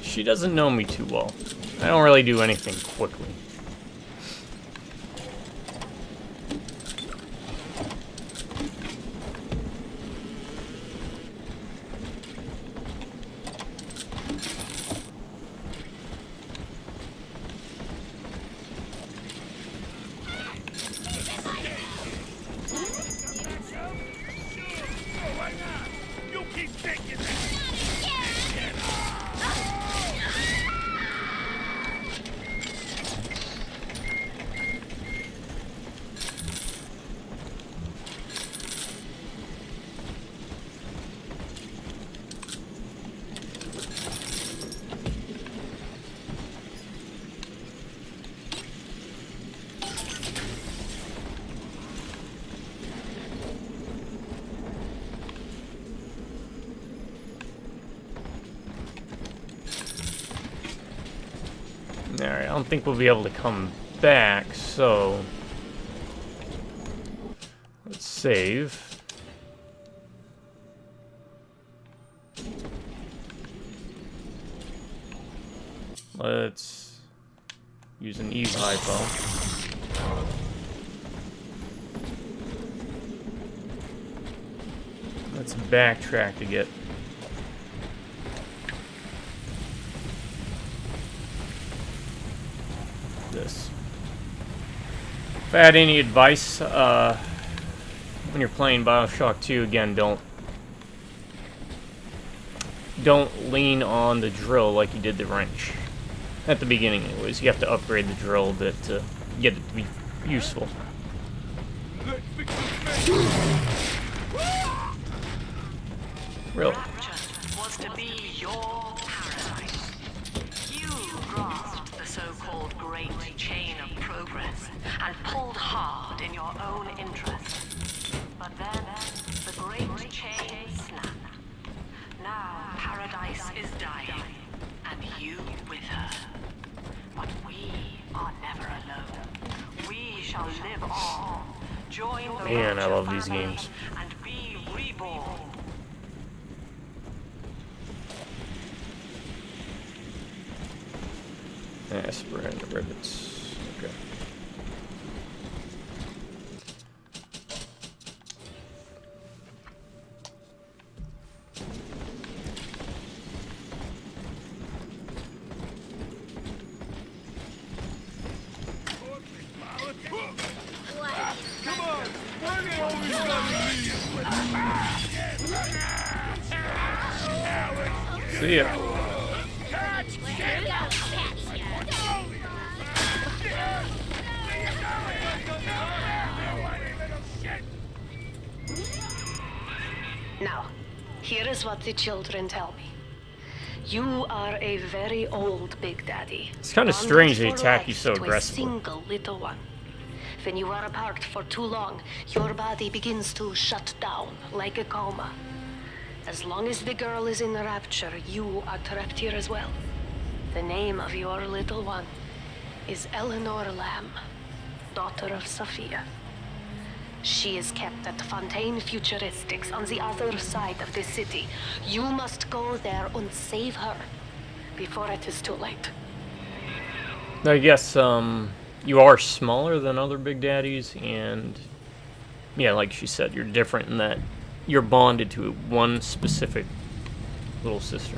Speaker 1: She doesn't know me too well. I don't really do anything quickly. don't think we'll be able to come back, so let's save. Let's use an Eve hypo. Let's backtrack to get this. If I had any advice when you're playing Bioshock 2, again, don't lean on the drill like you did the wrench. At the beginning, anyways. You have to upgrade the drill a bit to get it to be useful. Really?
Speaker 9: Rapture was to be your paradise. You grasped the so-called great chain of progress and pulled hard in your own interest. But then, the great chain snapped. Now, paradise is dying, and you with her. But we are never alone. We shall live on. Join the
Speaker 1: Man, I
Speaker 9: Rapture
Speaker 1: love these
Speaker 9: family
Speaker 1: games.
Speaker 9: and be reborn.
Speaker 1: Aspirin rivets. Okay.
Speaker 6: Come on! Why they always gotta leave?
Speaker 1: See ya.
Speaker 3: Now, here is what the children tell me. You are a very old Big Daddy.
Speaker 1: It's kind of
Speaker 3: bonded
Speaker 1: strange they
Speaker 3: for
Speaker 1: attack you
Speaker 3: life
Speaker 1: so
Speaker 3: to a
Speaker 1: aggressively.
Speaker 3: single little one. When you are apart for too long, your body begins to shut down like a coma. As long as the girl is in the Rapture, you are trapped here as well. The name of your little one is Eleanor Lamb, daughter of Sophia. She is kept at Fontaine Futuristics on the other side of the city. You must go there and save her before it is too late.
Speaker 1: I guess you are smaller than other Big Daddies, and yeah, like she said, you're different in that you're bonded to one specific little sister.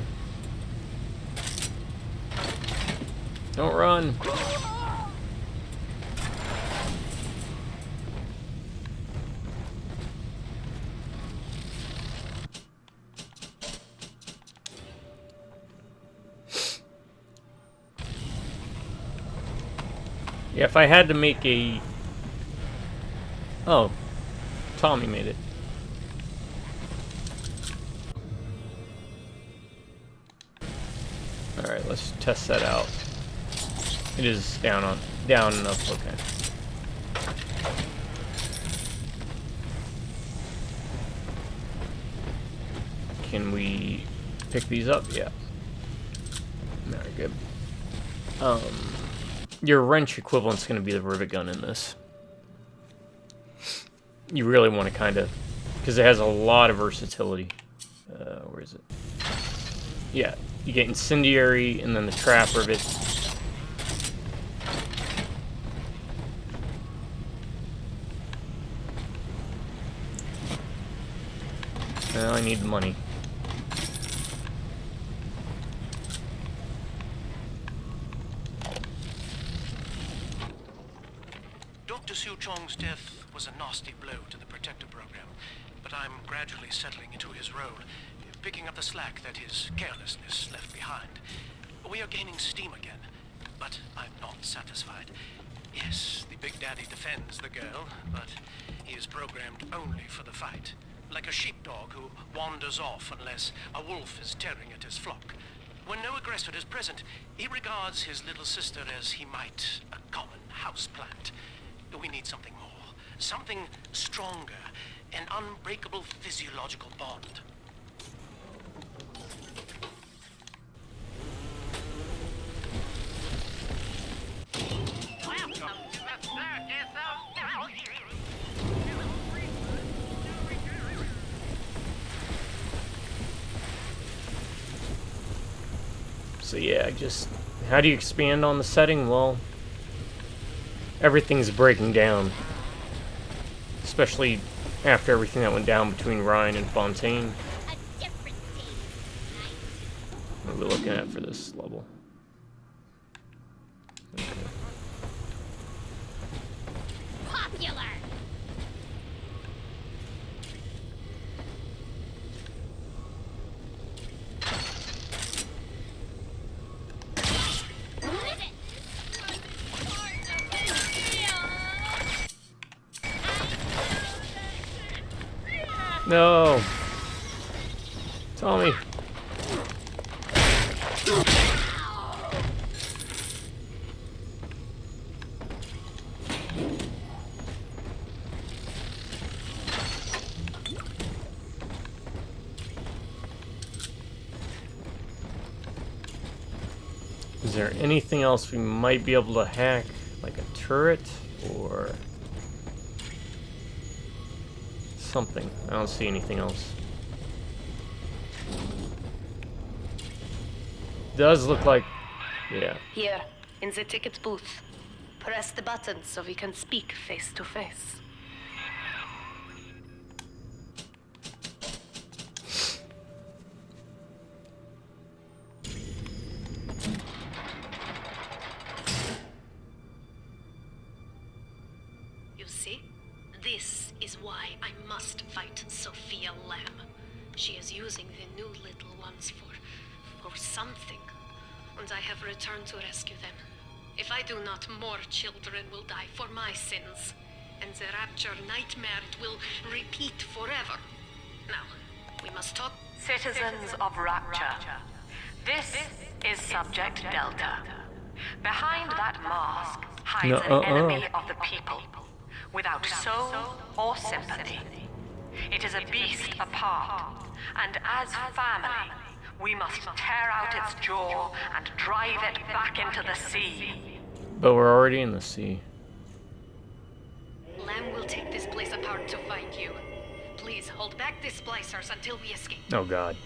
Speaker 1: Don't run. Yeah, if I had to make a... Oh, Tommy made it. Alright, let's test that out. It is down enough, okay. Can we pick these up? Yeah. Very good. Your wrench equivalent's going to be the rivet gun in this. You really want to kind of... because it has a lot of versatility. Where is it? Yeah, you get incendiary and then the trap rivet. Now I need the money.
Speaker 12: Dr. Su Chong's death was a nasty blow to the Protector program, but I'm gradually settling into his role, picking up the slack that his carelessness left behind. We are gaining steam again, but I'm not satisfied. Yes, the Big Daddy defends the girl, but he is programmed only for the fight. Like a sheepdog who wanders off unless a wolf is tearing at his flock. When no aggressor is present, he regards his little sister as he might a common houseplant. We need something more, something stronger, an unbreakable physiological bond.
Speaker 1: So yeah, just how do you expand on the setting? Well, everything's breaking down, especially after everything that went down between Ryan and Fontaine. What are we looking at for this level? Okay.
Speaker 2: Popular.
Speaker 1: No, Tommy. Is there anything else we might be able to hack, like a turret or something? I don't see anything else. Does look like, yeah.
Speaker 3: Here, in the ticket booth. Press the button so we can speak face to face. You see? This is why I must fight Sophia Lamb. She is using the new little ones for something. And I have returned to rescue them. If I do not, more children will die for my sins. And the Rapture nightmare will repeat forever. Now, we must talk.
Speaker 9: Citizens of Rapture, this is Subject Delta. Behind that mask hides an enemy of the people, without soul or sympathy. It is a beast apart, and as family, we must tear out its jaw and drive it back into the sea.
Speaker 1: But we're already in the sea.
Speaker 3: Lamb will take this place apart to find you. Please hold back the splicers until we escape.
Speaker 1: Oh God.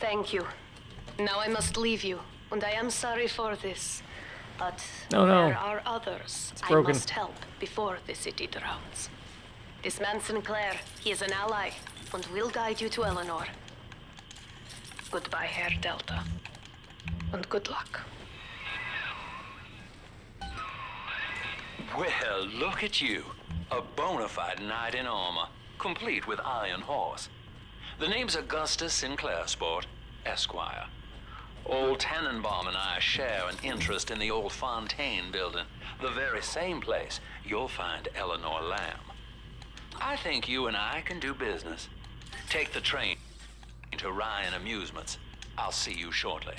Speaker 3: Thank you. Now I must leave you, and I am sorry for this. But
Speaker 1: no.
Speaker 3: There are others
Speaker 1: It's
Speaker 3: I
Speaker 1: broken.
Speaker 3: must help before the city drowns. This man Sinclair, he is an ally, and will guide you to Eleanor. Goodbye, Herr Delta. And good luck.
Speaker 13: Well, look at you. A bona fide knight in armor, complete with iron horse. The name's Augustus Sinclair Sport, Esquire. Old Tannenbaum and I share an interest in the old Fontaine building, the very same place you'll find Eleanor Lamb. I think you and I can do business. Take the train to Ryan Amusements. I'll see you shortly.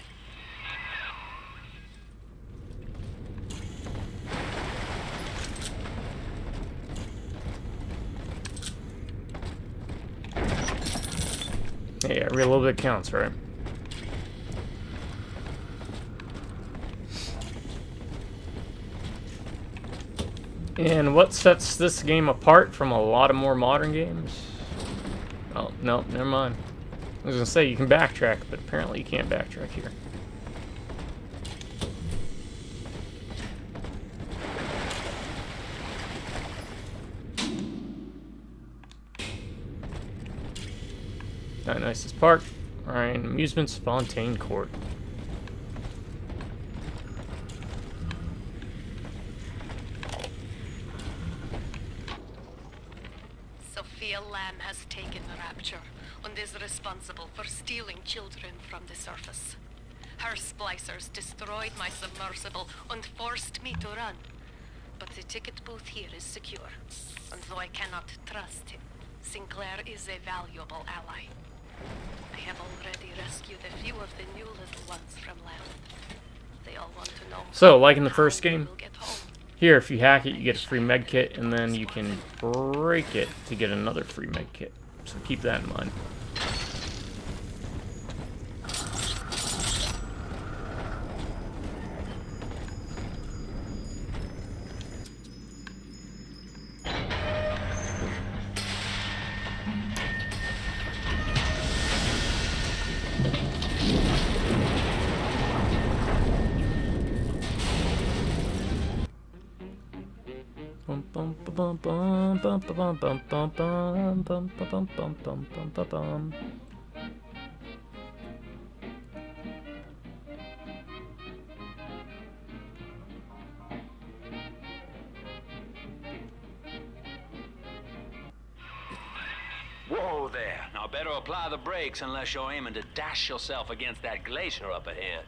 Speaker 1: Hey, every little bit counts, right? And what sets this game apart from a lot of more modern games? Oh, no, never mind. I was gonna say you can backtrack, but apparently you can't backtrack here. Dionysus Park, Ryan Amusements, Fontaine Court.
Speaker 3: Sophia Lamb has taken Rapture and is responsible for stealing children from the surface. Her splicers destroyed my submersible and forced me to run. but the ticket booth here is secure. And though I cannot trust him, Sinclair is a valuable ally. I have already rescued a few of the new little ones from land. They all want to know.
Speaker 1: So, like in the first game, here if you hack it, you get a free med kit, and then you can break it to get another free med kit. So keep that in mind.
Speaker 13: Whoa there. Now better apply the brakes unless you're aiming to dash yourself against that glacier up ahead.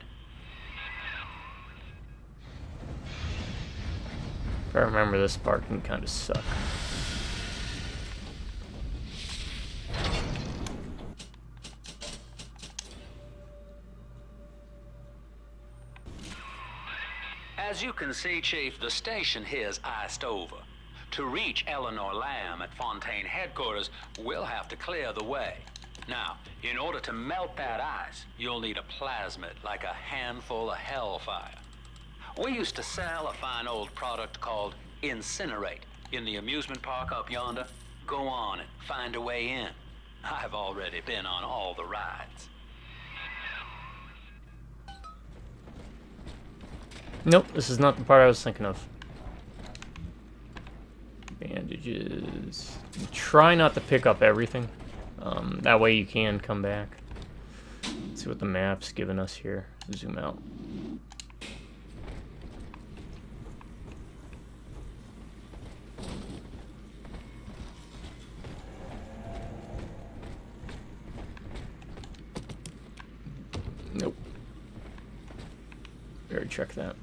Speaker 1: If I remember, this part can kind of suck.
Speaker 13: As you can see, Chief, the station here's iced over. To reach Eleanor Lamb at Fontaine headquarters, we'll have to clear the way. Now, in order to melt that ice, you'll need a plasmid, like a handful of hellfire. We used to sell a fine old product called Incinerate in the amusement park up yonder. Go on and find a way in. I've already been on all the rides.
Speaker 1: Nope, this is not the part I was thinking of. Bandages. Try not to pick up everything. That way you can come back. Let's see what the map's giving us here. Zoom out. Nope. Better check that.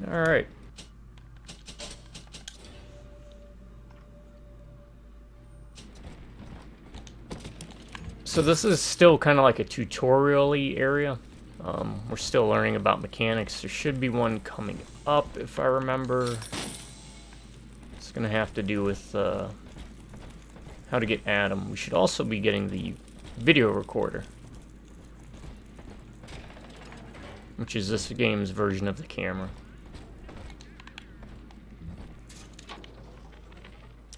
Speaker 1: Alright. So this is still kind of like a tutorial-y area. We're still learning about mechanics. There should be one coming up, if I remember. It's going to have to do with how to get Adam. We should also be getting the video recorder, which is this game's version of the camera.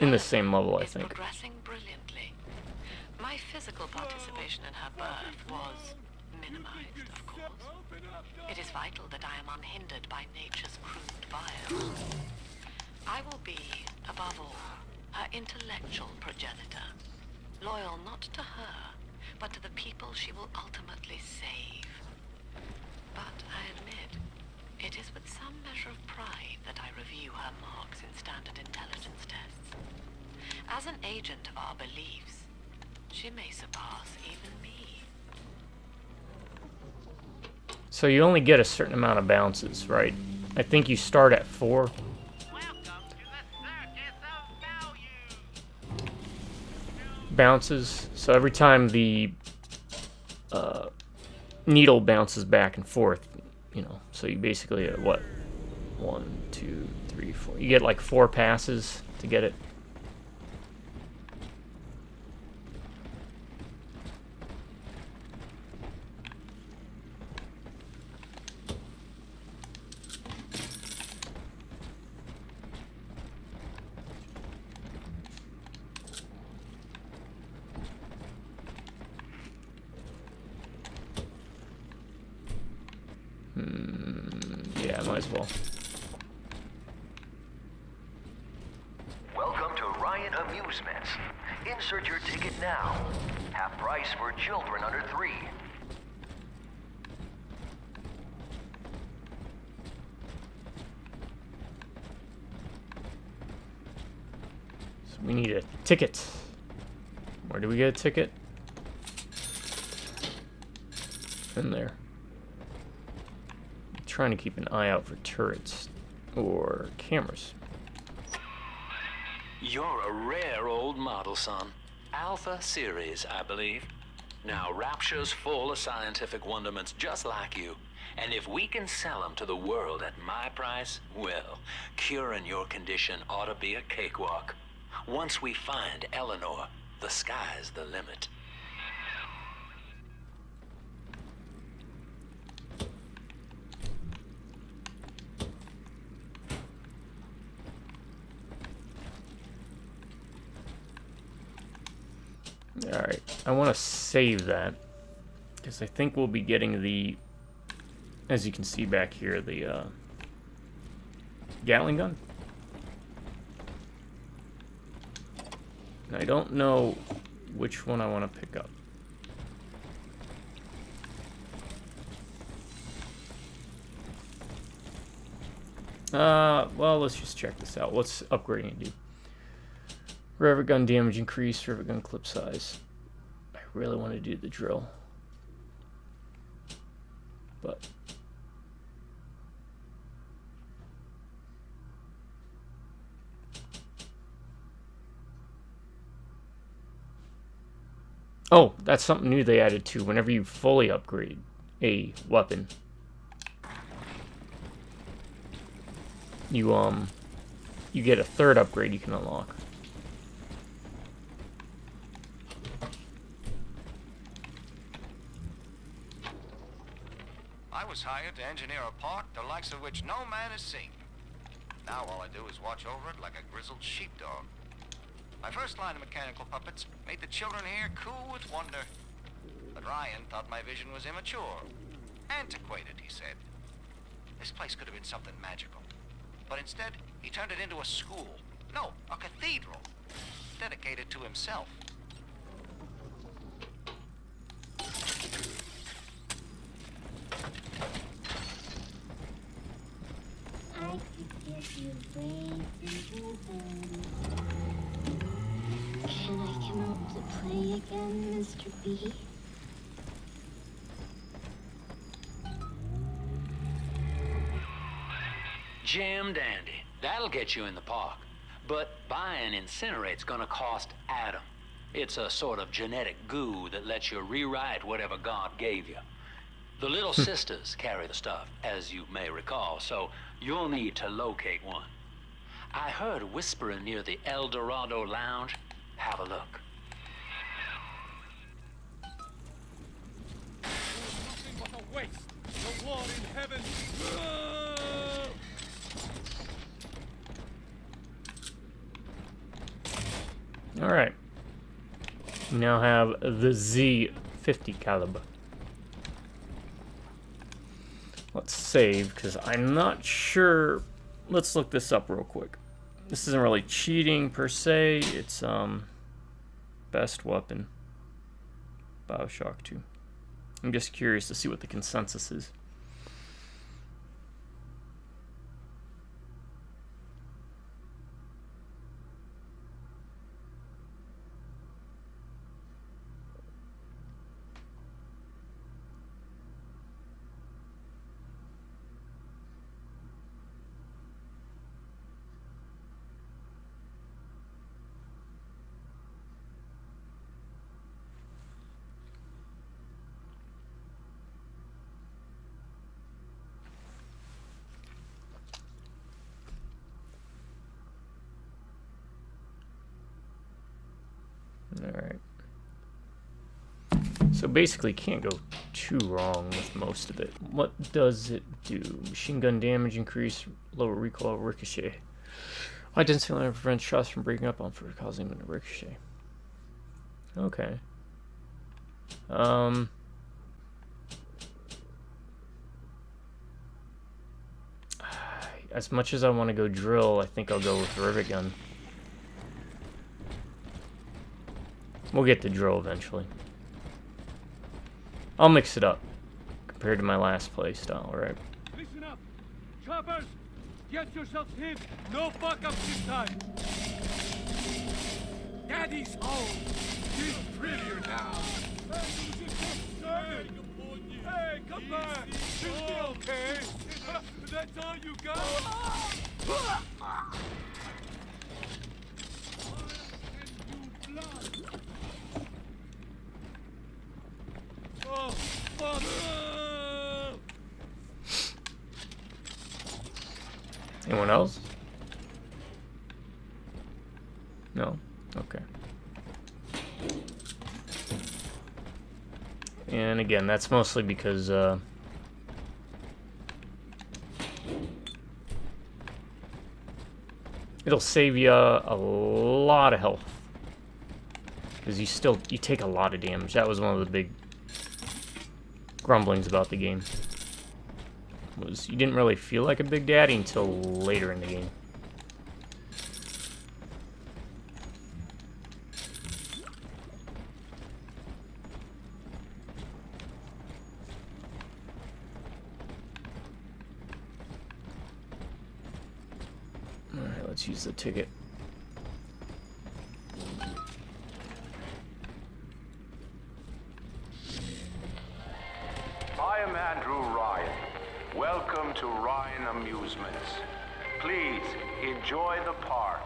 Speaker 1: In the same level, I think.
Speaker 3: Progressing brilliantly. My physical participation in her birth was minimized, of course. It is vital that I am unhindered by nature's crude bias. I will be, above all, her intellectual progenitor, loyal not to her, but to the people she will ultimately save. But I admit, it is with some measure of pride that I review her marks in standard intelligence tests. As an agent of our beliefs, she may surpass even me.
Speaker 1: So you only get a certain amount of bounces, right? I think you start at 4. Bounces. So every time the needle bounces back and forth, you know, so you basically get what? 1, 2, 3, 4. You get like 4 passes to get it. Yeah, might as well.
Speaker 14: Welcome to Ryan Amusements. Insert your ticket now. Half price for children under 3.
Speaker 1: So we need a ticket. Where do we get a ticket? In there. trying to keep an eye out for turrets or cameras.
Speaker 13: You're a rare old model, son. Alpha series, I believe. Now, Rapture's full of scientific wonderments just like you. And if we can sell them to the world at my price, well, curing your condition ought to be a cakewalk. Once we find Eleanor, the sky's the limit.
Speaker 1: Alright, I want to save that, because I think we'll be getting the, as you can see back here, the Gatling gun. And I don't know which one I want to pick up. Well, let's just check this out. What's upgrading do? Rivet gun damage increase, rivet gun clip size. I really want to do the drill. But oh, that's something new they added too. Whenever you fully upgrade a weapon, you get a third upgrade you can unlock.
Speaker 15: I was hired to engineer a park the likes of which no man has seen. Now all I do is watch over it like a grizzled sheepdog. My first line of mechanical puppets made the children here cool with wonder. But Ryan thought my vision was immature. Antiquated, he said. This place could have been something magical. But instead, he turned it into a school. No, a cathedral. Dedicated to himself.
Speaker 2: I could give you brains in heaven. Can I come out to play again, Mr. B?
Speaker 13: Jam dandy. That'll get you in the park. But buying Incinerate's gonna cost Adam. It's a sort of genetic goo that lets you rewrite whatever God gave you. The Little Sisters carry the stuff, as you may recall, so you'll need to locate one. I heard whispering near the El Dorado Lounge. Have a look.
Speaker 6: Nothing but a waste. The war in heaven.
Speaker 1: Alright. We now have the Z50 caliber. Let's save, because I'm not sure. Let's look this up real quick. This isn't really cheating per se. It's best weapon. Bioshock 2. I'm just curious to see what the consensus is. Alright. So basically can't go too wrong with most of it. What does it do? Machine gun damage increase, lower recoil, ricochet. High density line prevents shots from breaking up on for causing them to ricochet. Okay. As much as I want to go drill, I think I'll go with rivet gun. We'll get the drill eventually. I'll mix it up compared to my last play style, right?
Speaker 6: Listen up. Choppers, get yourselves hid. No fuck-ups this time. Daddy's home. He's prettier now. Hey, come back. Is he okay? That's all you got? Oh, fuck!
Speaker 1: Anyone else? No? Okay. And again, that's mostly because it'll save you a lot of health. Because you take a lot of damage. That was one of the big grumblings about the game. Was you didn't really feel like a big daddy until later in the game. Alright, let's use the ticket.
Speaker 16: I am Andrew Ryan. Welcome to Ryan Amusements. Please enjoy the park.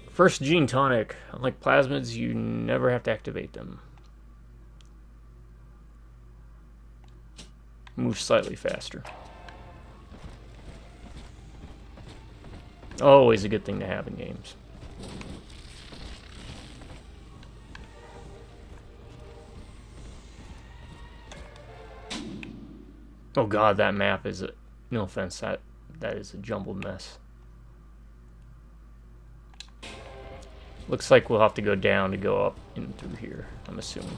Speaker 1: First gene tonic. Unlike plasmids, you never have to activate them. Move slightly faster. Always a good thing to have in games. Oh god, that map is no offense, that is a jumbled mess. Looks like we'll have to go down to go up in through here, I'm assuming.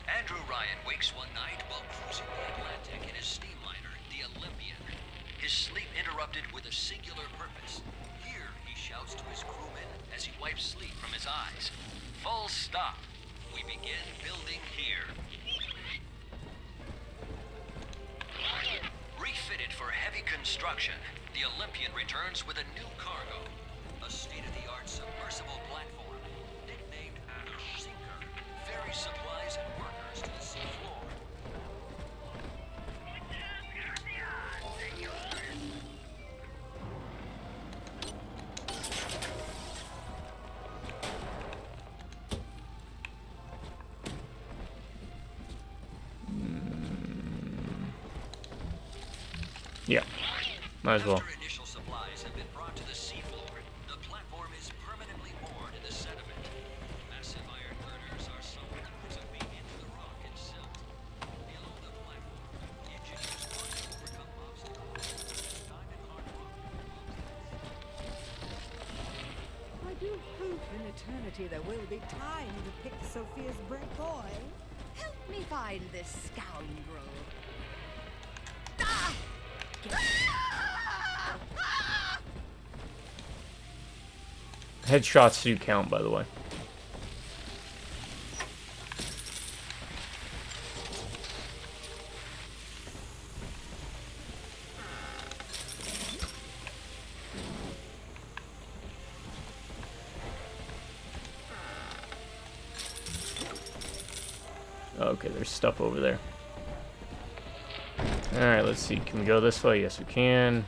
Speaker 17: Andrew Ryan wakes one night while cruising the Atlantic in his steamliner, the Olympian. His sleep interrupted with a singular purpose. Here, he shouts to his crewmen as he wipes sleep from his eyes. Full stop. We begin building here. Refitted for heavy construction, the Olympian returns with a new cargo. A state-of-the-art submersible platform, nicknamed the Sinker, ferries supplies and workers to the seafloor.
Speaker 1: Yeah, might as well.
Speaker 17: After initial supplies have been brought to the seafloor, the platform is permanently moored in the sediment. Massive iron girders are sunk hundreds of feet into the rock and silt. Below the platform, the engineers work to overcome obstacles. Diamond hard rock.
Speaker 5: I do hope in eternity there will be time to pick Sophia's brain. Boy, help me find this scoundrel. Ah!
Speaker 1: Headshots do count, by the way. Okay, there's stuff over there. Alright, let's see. Can we go this way? Yes, we can.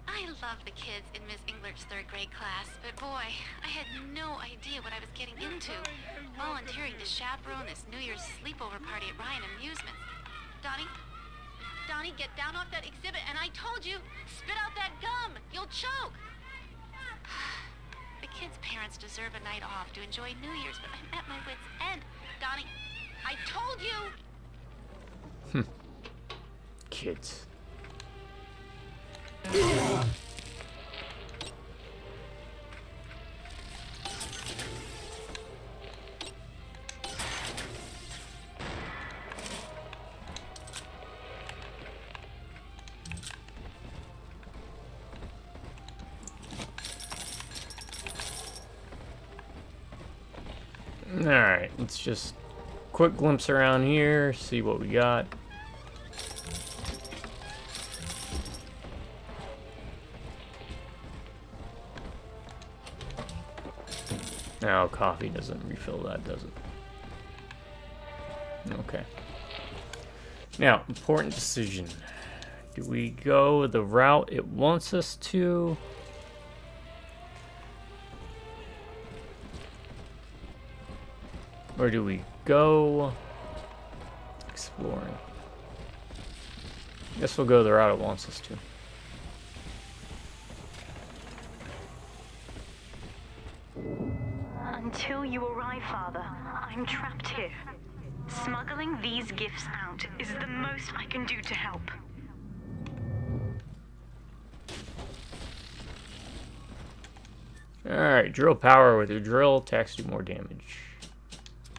Speaker 18: I love the kids in Miss Englert's third grade class, but boy, I had no idea what I was getting into. Volunteering to chaperone this New Year's sleepover party at Ryan Amusements. Donnie, get down off that exhibit, and I told you, spit out that gum! You'll choke! The kids' parents deserve a night off to enjoy New Year's, but I'm at my wit's end. Donnie, I told you!
Speaker 1: Kids. Alright, let's just quick glimpse around here, see what we got. Now, coffee doesn't refill that, does it? Okay. Now, important decision. Do we go the route it wants us to? Or do we go exploring? Guess we'll go the route it wants us to.
Speaker 10: Until you arrive, Father, I'm trapped here. Smuggling these gifts out is the most I can do to help.
Speaker 1: Alright, drill power with your drill, attacks do more damage.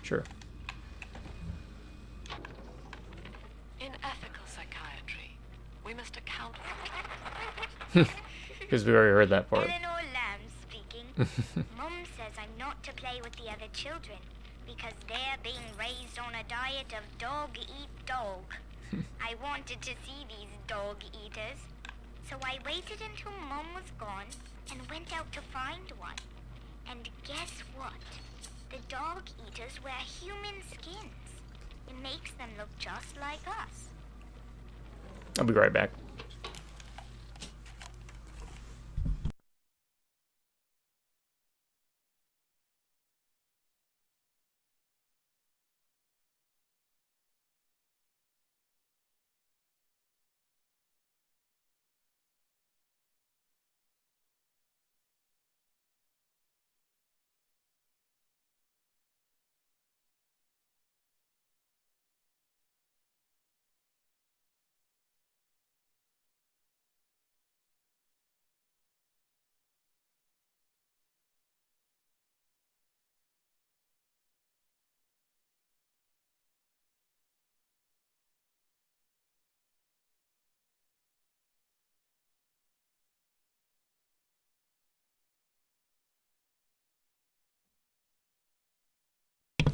Speaker 1: Sure.
Speaker 3: In ethical psychiatry, we must account for...
Speaker 1: Because we already heard that part.
Speaker 2: Eleanor Lamb speaking. Mum says I'm not to play with the other children because they're being raised on a diet of dog-eat-dog. I wanted to see these dog-eaters, so I waited until Mum was gone and went out to find one. And guess what? The dog-eaters wear human skins. It makes them look just like us.
Speaker 1: I'll be right back.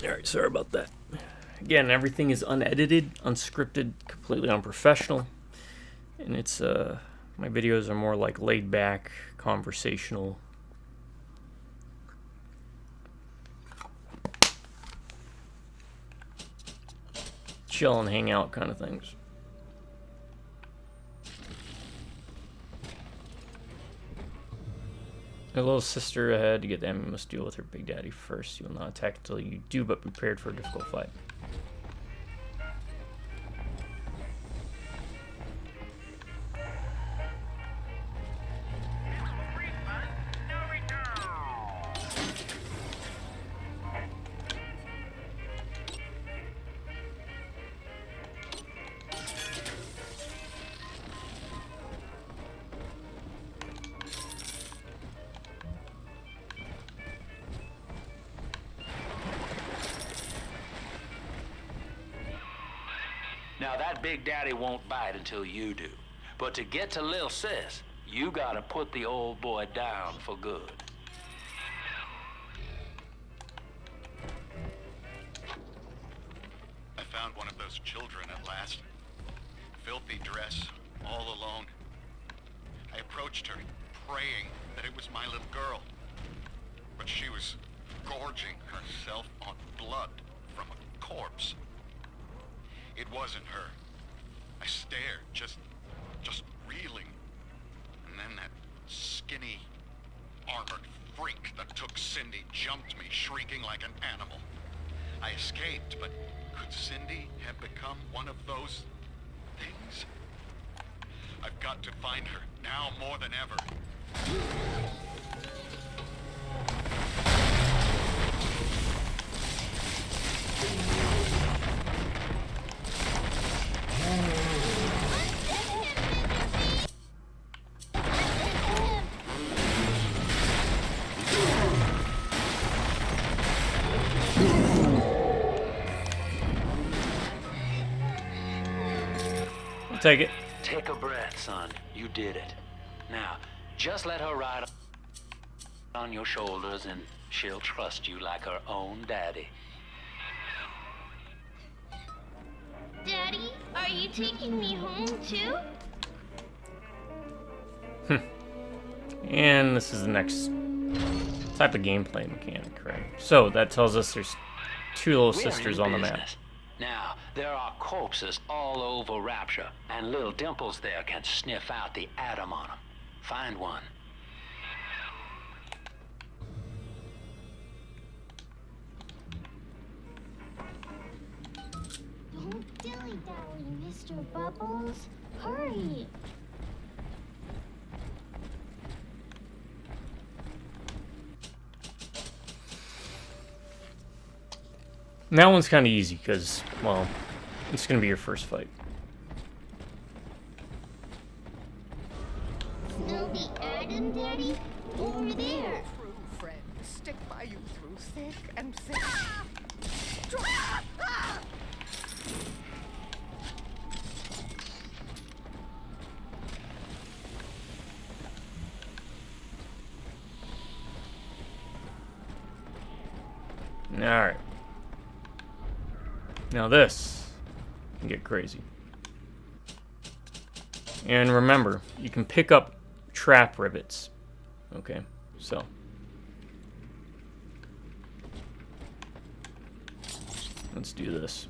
Speaker 1: Alright, sorry about that. Again, everything is unedited, unscripted, completely unprofessional. And it's, my videos are more like laid back, conversational. Chill and hang out kind of things. A little sister ahead. To get them, you must deal with her big daddy first. You will not attack until you do, but be prepared for a difficult fight.
Speaker 13: Now that big daddy won't bite until you do. But to get to Lil Sis, you gotta put the old boy down for good.
Speaker 8: I found one of those children at last. Filthy dress, all alone. I approached her, praying that it was my little girl. But she was gorging herself on blood from a corpse. It wasn't her. I stared, just reeling. And then that skinny, armored freak that took Cindy jumped me, shrieking like an animal. I escaped, but could Cindy have become one of those things? I've got to find her, now more than ever.
Speaker 1: I'll take it.
Speaker 13: Take a breath, son. You did it. Now, just let her ride on your shoulders and she'll trust you like her own daddy.
Speaker 2: Are you taking me home too?
Speaker 1: And this is the next type of gameplay mechanic, right? So that tells us there's two little sisters on the map.
Speaker 13: Now, there are corpses all over Rapture, and little Dimples there can sniff out the atom on them. Find one.
Speaker 2: Don't dilly-dally, Mr. Bubbles. Hurry.
Speaker 1: And that one's kind of easy because, well, it's going to be your first fight.
Speaker 2: Snowy Adam, Daddy? Over there.
Speaker 5: True friends stick by you through thick and thin.
Speaker 1: Alright. Now this can get crazy. And remember, you can pick up trap rivets. Okay, so. Let's do this.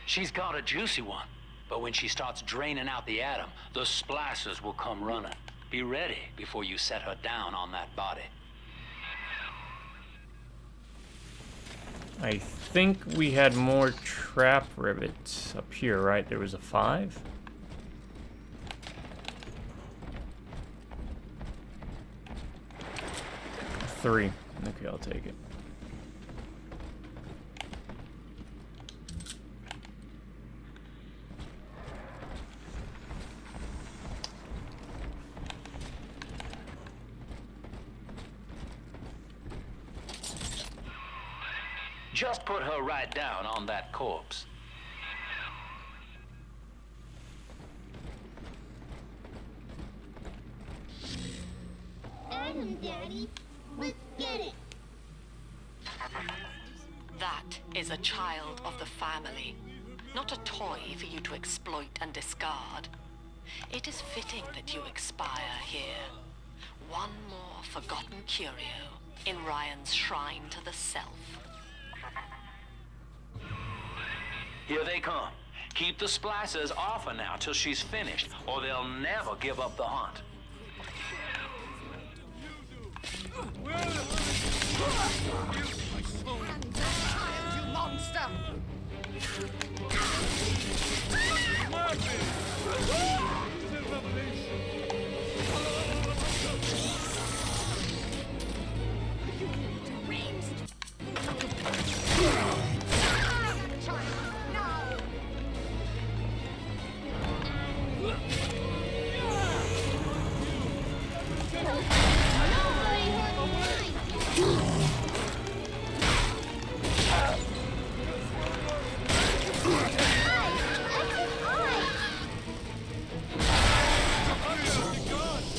Speaker 13: She's got a juicy one, but when she starts draining out the atom, the splicers will come running. Be ready before you set her down on that body.
Speaker 1: I think we had more trap rivets up here, right? There was a 5. Three. Okay, I'll take it.
Speaker 13: Just put her right down on that corpse.
Speaker 2: Adam, Daddy. Let's get it.
Speaker 7: That is a child of the family, not a toy for you to exploit and discard. It is fitting that you expire here. One more forgotten curio in Ryan's shrine to the self.
Speaker 13: Here they come. Keep the splicers off her now till she's finished, or they'll never give up the hunt.
Speaker 5: You monster!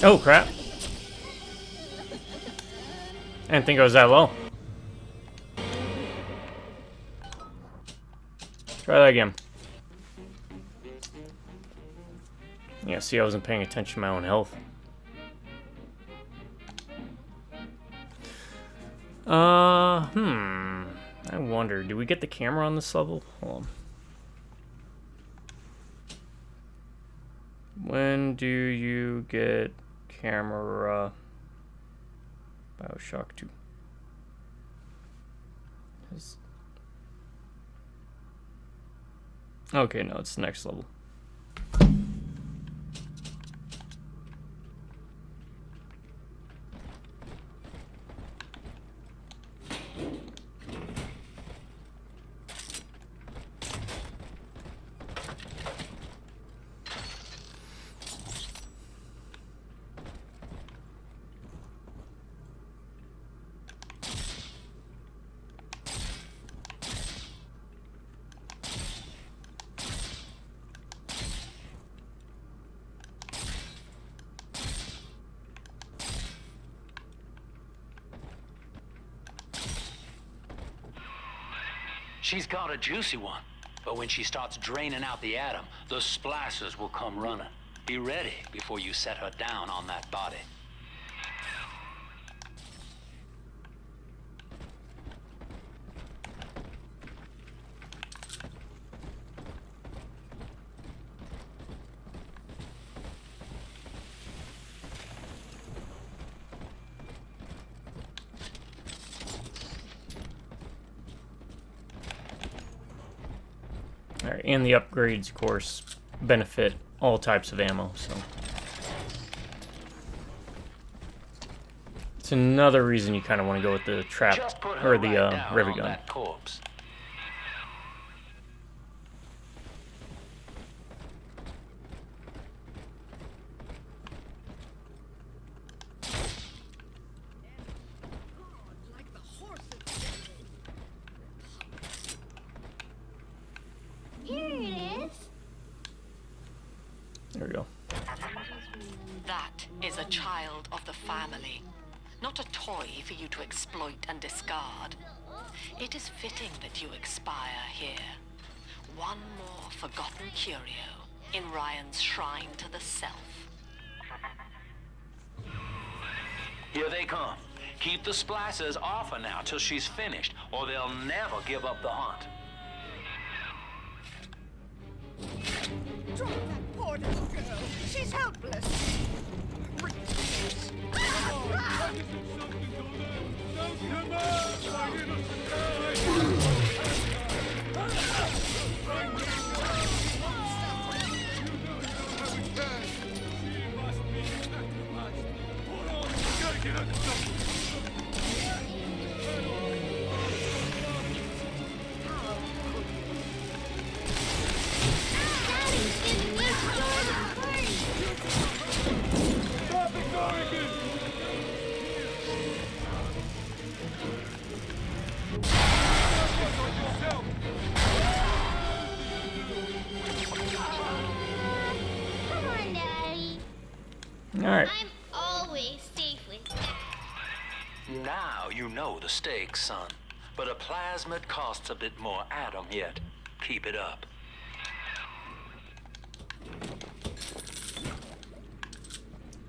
Speaker 1: Oh, crap. I didn't think it was that low. Try that again. Yeah, see, I wasn't paying attention to my own health. I wonder, do we get the camera on this level? Hold on. When do you get camera? Bioshock 2. Okay, no, it's the next level.
Speaker 13: She's got a juicy one. But when she starts draining out the atom, the splicers will come running. Be ready before you set her down on that body.
Speaker 1: Alright, and the upgrades, of course, benefit all types of ammo, so. It's another reason you kind of want to go with the trap, or the rivet gun.
Speaker 13: That corpse.
Speaker 2: Here it is.
Speaker 1: There we go.
Speaker 7: That is a child of the family, not a toy for you to exploit and discard. It is fitting that you expire here. One more forgotten curio in Ryan's shrine to the self.
Speaker 13: Here they come. Keep the splicers off her now till she's finished, or they'll never give up the hunt.
Speaker 5: Drop that poor little girl. She's helpless. Ridiculous.
Speaker 1: Alright.
Speaker 2: I'm always safe with you.
Speaker 13: Now you know the stakes, son. But a plasmid costs a bit more atom yet. Keep it up.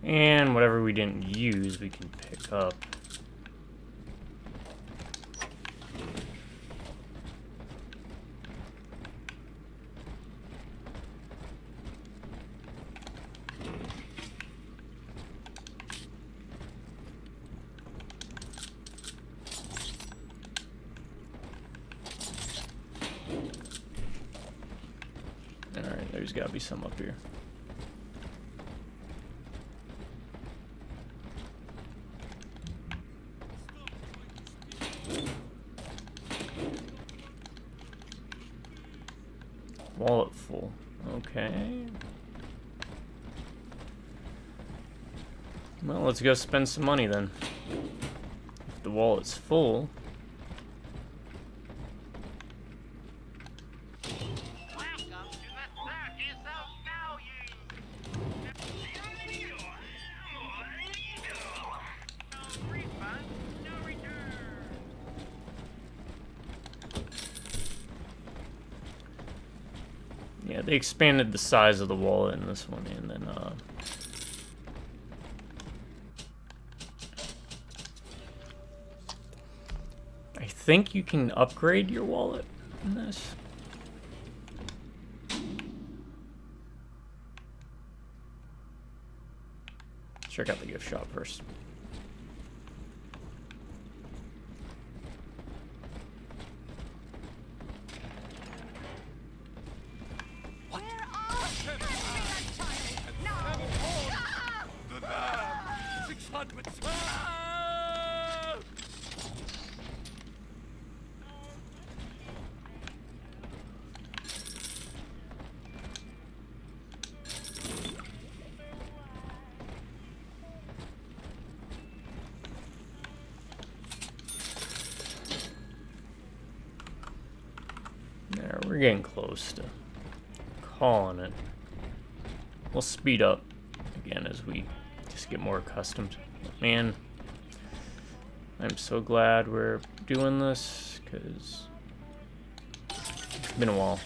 Speaker 1: And whatever we didn't use, we can pick up. Alright, there's gotta be some up here. Wallet full. Okay. Well, let's go spend some money then. If the wallet's full. Yeah, they expanded the size of the wallet in this one, and then I think you can upgrade your wallet in this. Check out the gift shop first. There, we're getting close to calling it. We'll speed up again as we just get more accustomed. But man, I'm so glad we're doing this, because Been a while.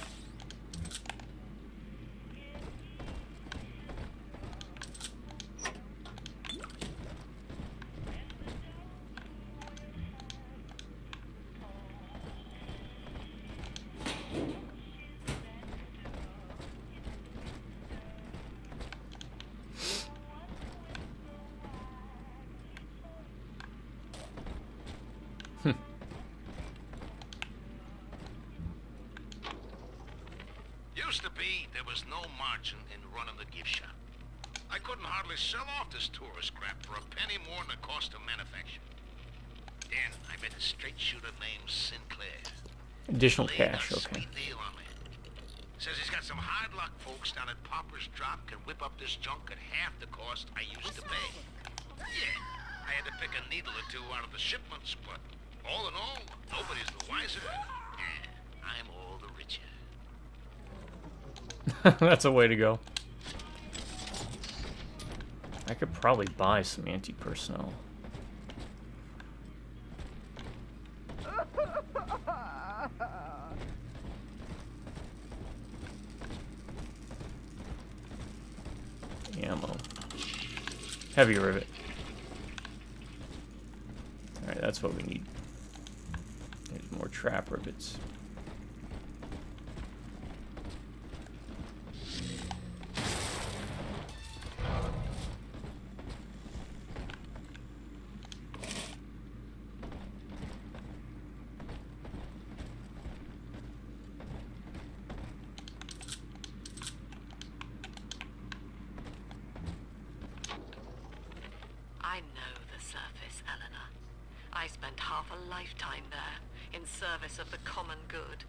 Speaker 8: Used to be there was no margin in running the gift shop. I couldn't hardly sell off this tourist crap for a penny more than the cost of manufacture. Then I met a straight shooter named Sinclair.
Speaker 1: Additional
Speaker 8: Laid
Speaker 1: cash,
Speaker 8: a
Speaker 1: okay.
Speaker 8: sweet deal on me. Says he's got some hard luck folks down at Popper's Drop can whip up this junk at half the cost I used to pay. Yeah, I had to pick a needle or two out of the shipments, but all in all, nobody's the wiser. And I'm all the richer.
Speaker 1: That's a way to go. I could probably buy some anti-personnel. Ammo. Heavy rivet. Alright, that's what we need. There's more trap rivets.
Speaker 3: I know the surface, Eleanor. I spent half a lifetime there, in service of the common good.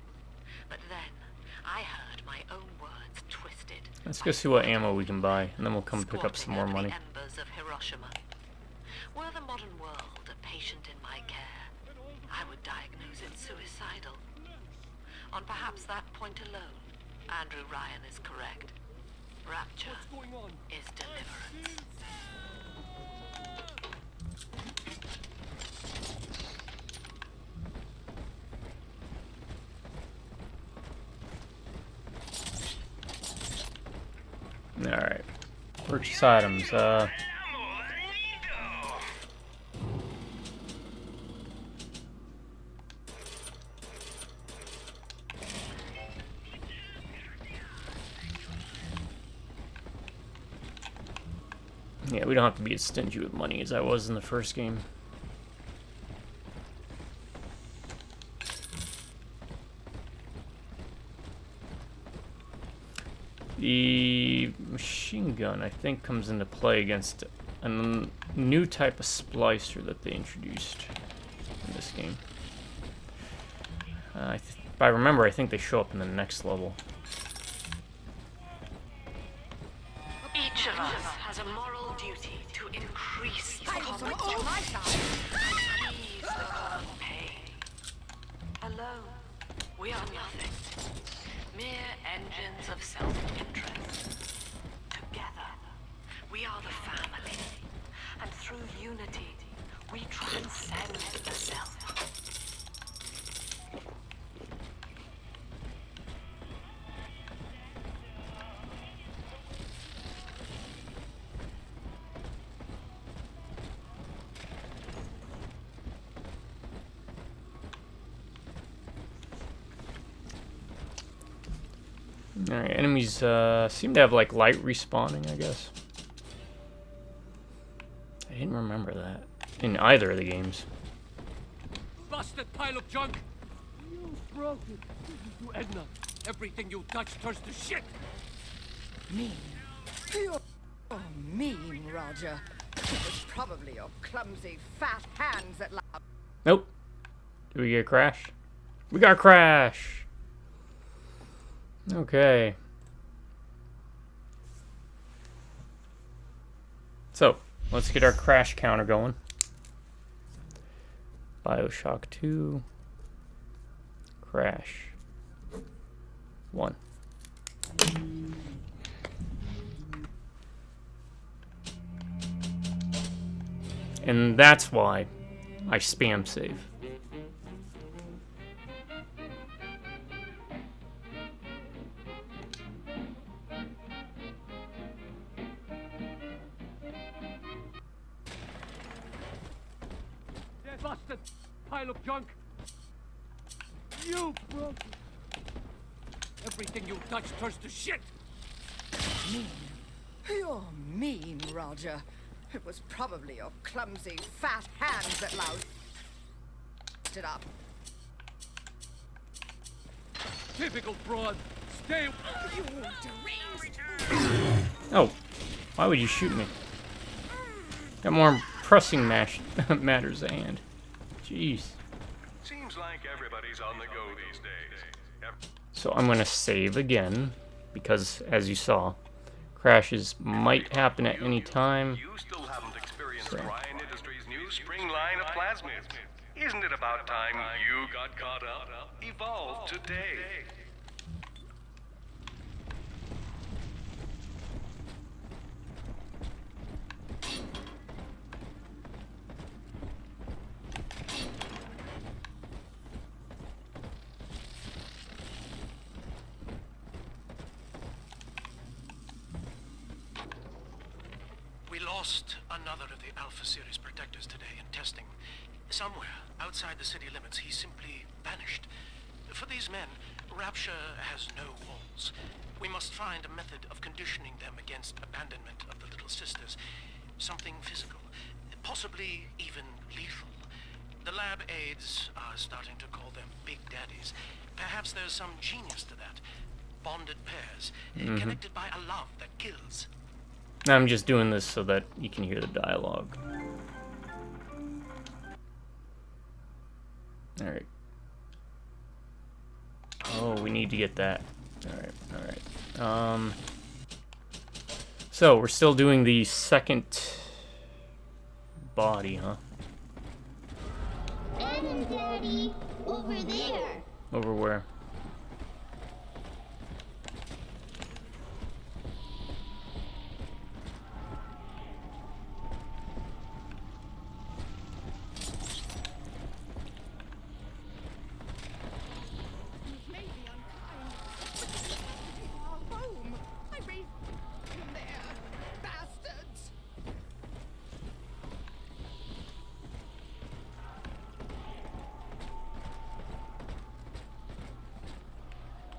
Speaker 3: But then, I heard my own words twisted.
Speaker 1: Let's go see what ammo we can buy, and then we'll come pick up some more money.
Speaker 3: The embers of Hiroshima. Were the modern world a patient in my care, I would diagnose it suicidal. On perhaps that point alone, Andrew Ryan is correct. Rapture is deliverance.
Speaker 1: Alright. Purchase items. Yeah, we don't have to be as stingy with money as I was in the first game. The machine gun, I think, comes into play against a new type of splicer that they introduced in this game. If I remember, I think they show up in the next level.
Speaker 3: Each of us has a moral duty to increase the common joy and ease the common pain. Alone, we are nothing. Mere engines of self-interest. Together, we are the family. And through unity, we transcend the self.
Speaker 1: Alright, enemies seem to have like light respawning, I guess. I didn't remember that in either of the games.
Speaker 6: Busted pile of junk! You broke it. You Edna. Everything you touch turns to shit!
Speaker 5: Mean. You're mean, Roger. It was probably your clumsy, fat hands that
Speaker 1: Nope. Did we get a crash? We got a crash! Okay. So, let's get our crash counter going. Bioshock 2. Crash. 1. And that's why I spam save.
Speaker 6: busted pile of junk. You broke it. Everything you touch turns to shit.
Speaker 5: Mean. You're mean, Roger. It was probably your clumsy, fat hands that loused it up.
Speaker 6: Typical fraud. Stay.
Speaker 5: You deranged.
Speaker 1: Oh, why would you shoot me? Got more pressing matters at hand. Jeez.
Speaker 19: Seems like everybody's on the go these days.
Speaker 1: So I'm gonna save again because, as you saw, crashes might happen at any time.
Speaker 19: You still haven't experienced Ryan Industries' new spring line of plasmids. Isn't it about time you got caught up? Evolve today.
Speaker 12: We lost another of the Alpha Series protectors today in testing. Somewhere outside the city limits, he simply vanished. For these men, Rapture has no walls. We must find a method of conditioning them against abandonment of the Little Sisters. Something physical, possibly even lethal. The lab aides are starting to call them Big Daddies. Perhaps there's some genius to that. Bonded pairs, connected by a love that kills.
Speaker 1: I'm just doing this so that you can hear the dialogue. Alright. Oh, we need to get that. Alright. So, we're still doing the second body, huh?
Speaker 2: Adam, Daddy, over there.
Speaker 1: Over where?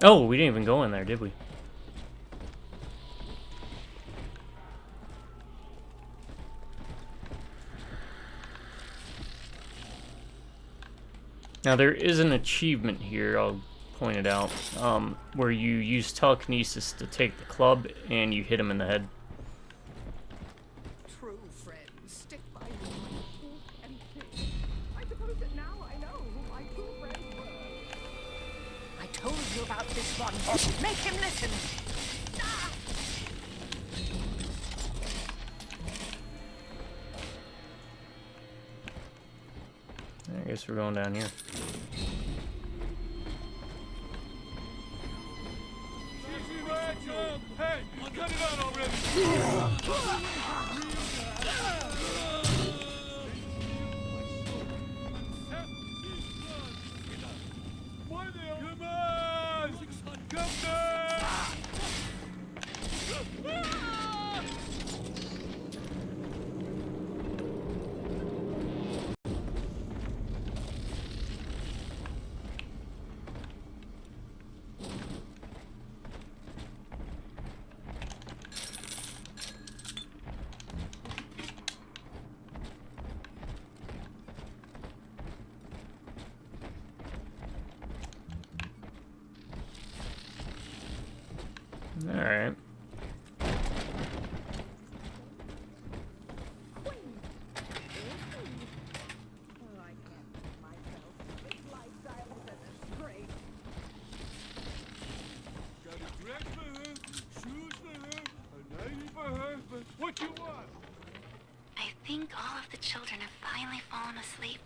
Speaker 1: Oh, we didn't even go in there, did we? Now there is an achievement here, I'll point it out, where you use telekinesis to take the club and you hit him in the head.
Speaker 5: True friends stick by you like tooth and fish. I suppose that now I know who my true friends were. I told you about this one. Make him listen.
Speaker 1: I guess we're going down here.
Speaker 6: Hey, cut it out already! Come on! Come down!
Speaker 1: Alright.
Speaker 6: What you want?
Speaker 18: I think all of the children have finally fallen asleep.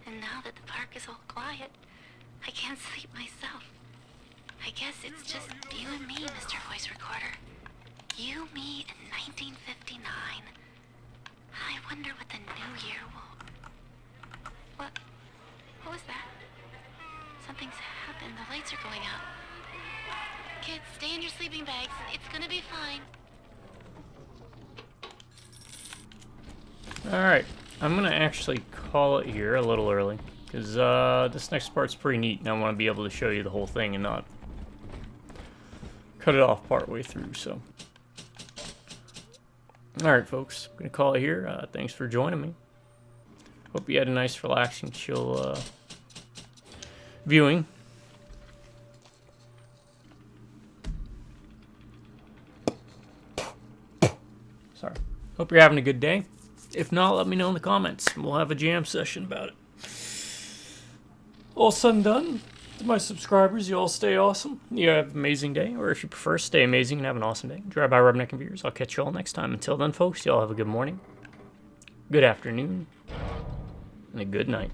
Speaker 18: And now that the park is all quiet, I can't sleep myself. I guess it's just you and me, Mr. Voice Recorder. You, me, in 1959. I wonder what the new year will... What was that? Something's happened. The lights are going out. Kids, stay in your sleeping bags. It's gonna be fine.
Speaker 1: Alright. I'm going to actually call it here a little early, because this next part's pretty neat, and I want to be able to show you the whole thing and not cut it off partway through, so. Alright, folks, I'm going to call it here. Thanks for joining me. Hope you had a nice, relaxing, chill viewing. Sorry. Hope you're having a good day. If not, let me know in the comments. We'll have a jam session about it. All said and done, to my subscribers, you all stay awesome. You have an amazing day. Or if you prefer, stay amazing and have an awesome day. Drive by Rubneck and Viewers. I'll catch you all next time. Until then, folks, you all have a good morning, good afternoon, and a good night.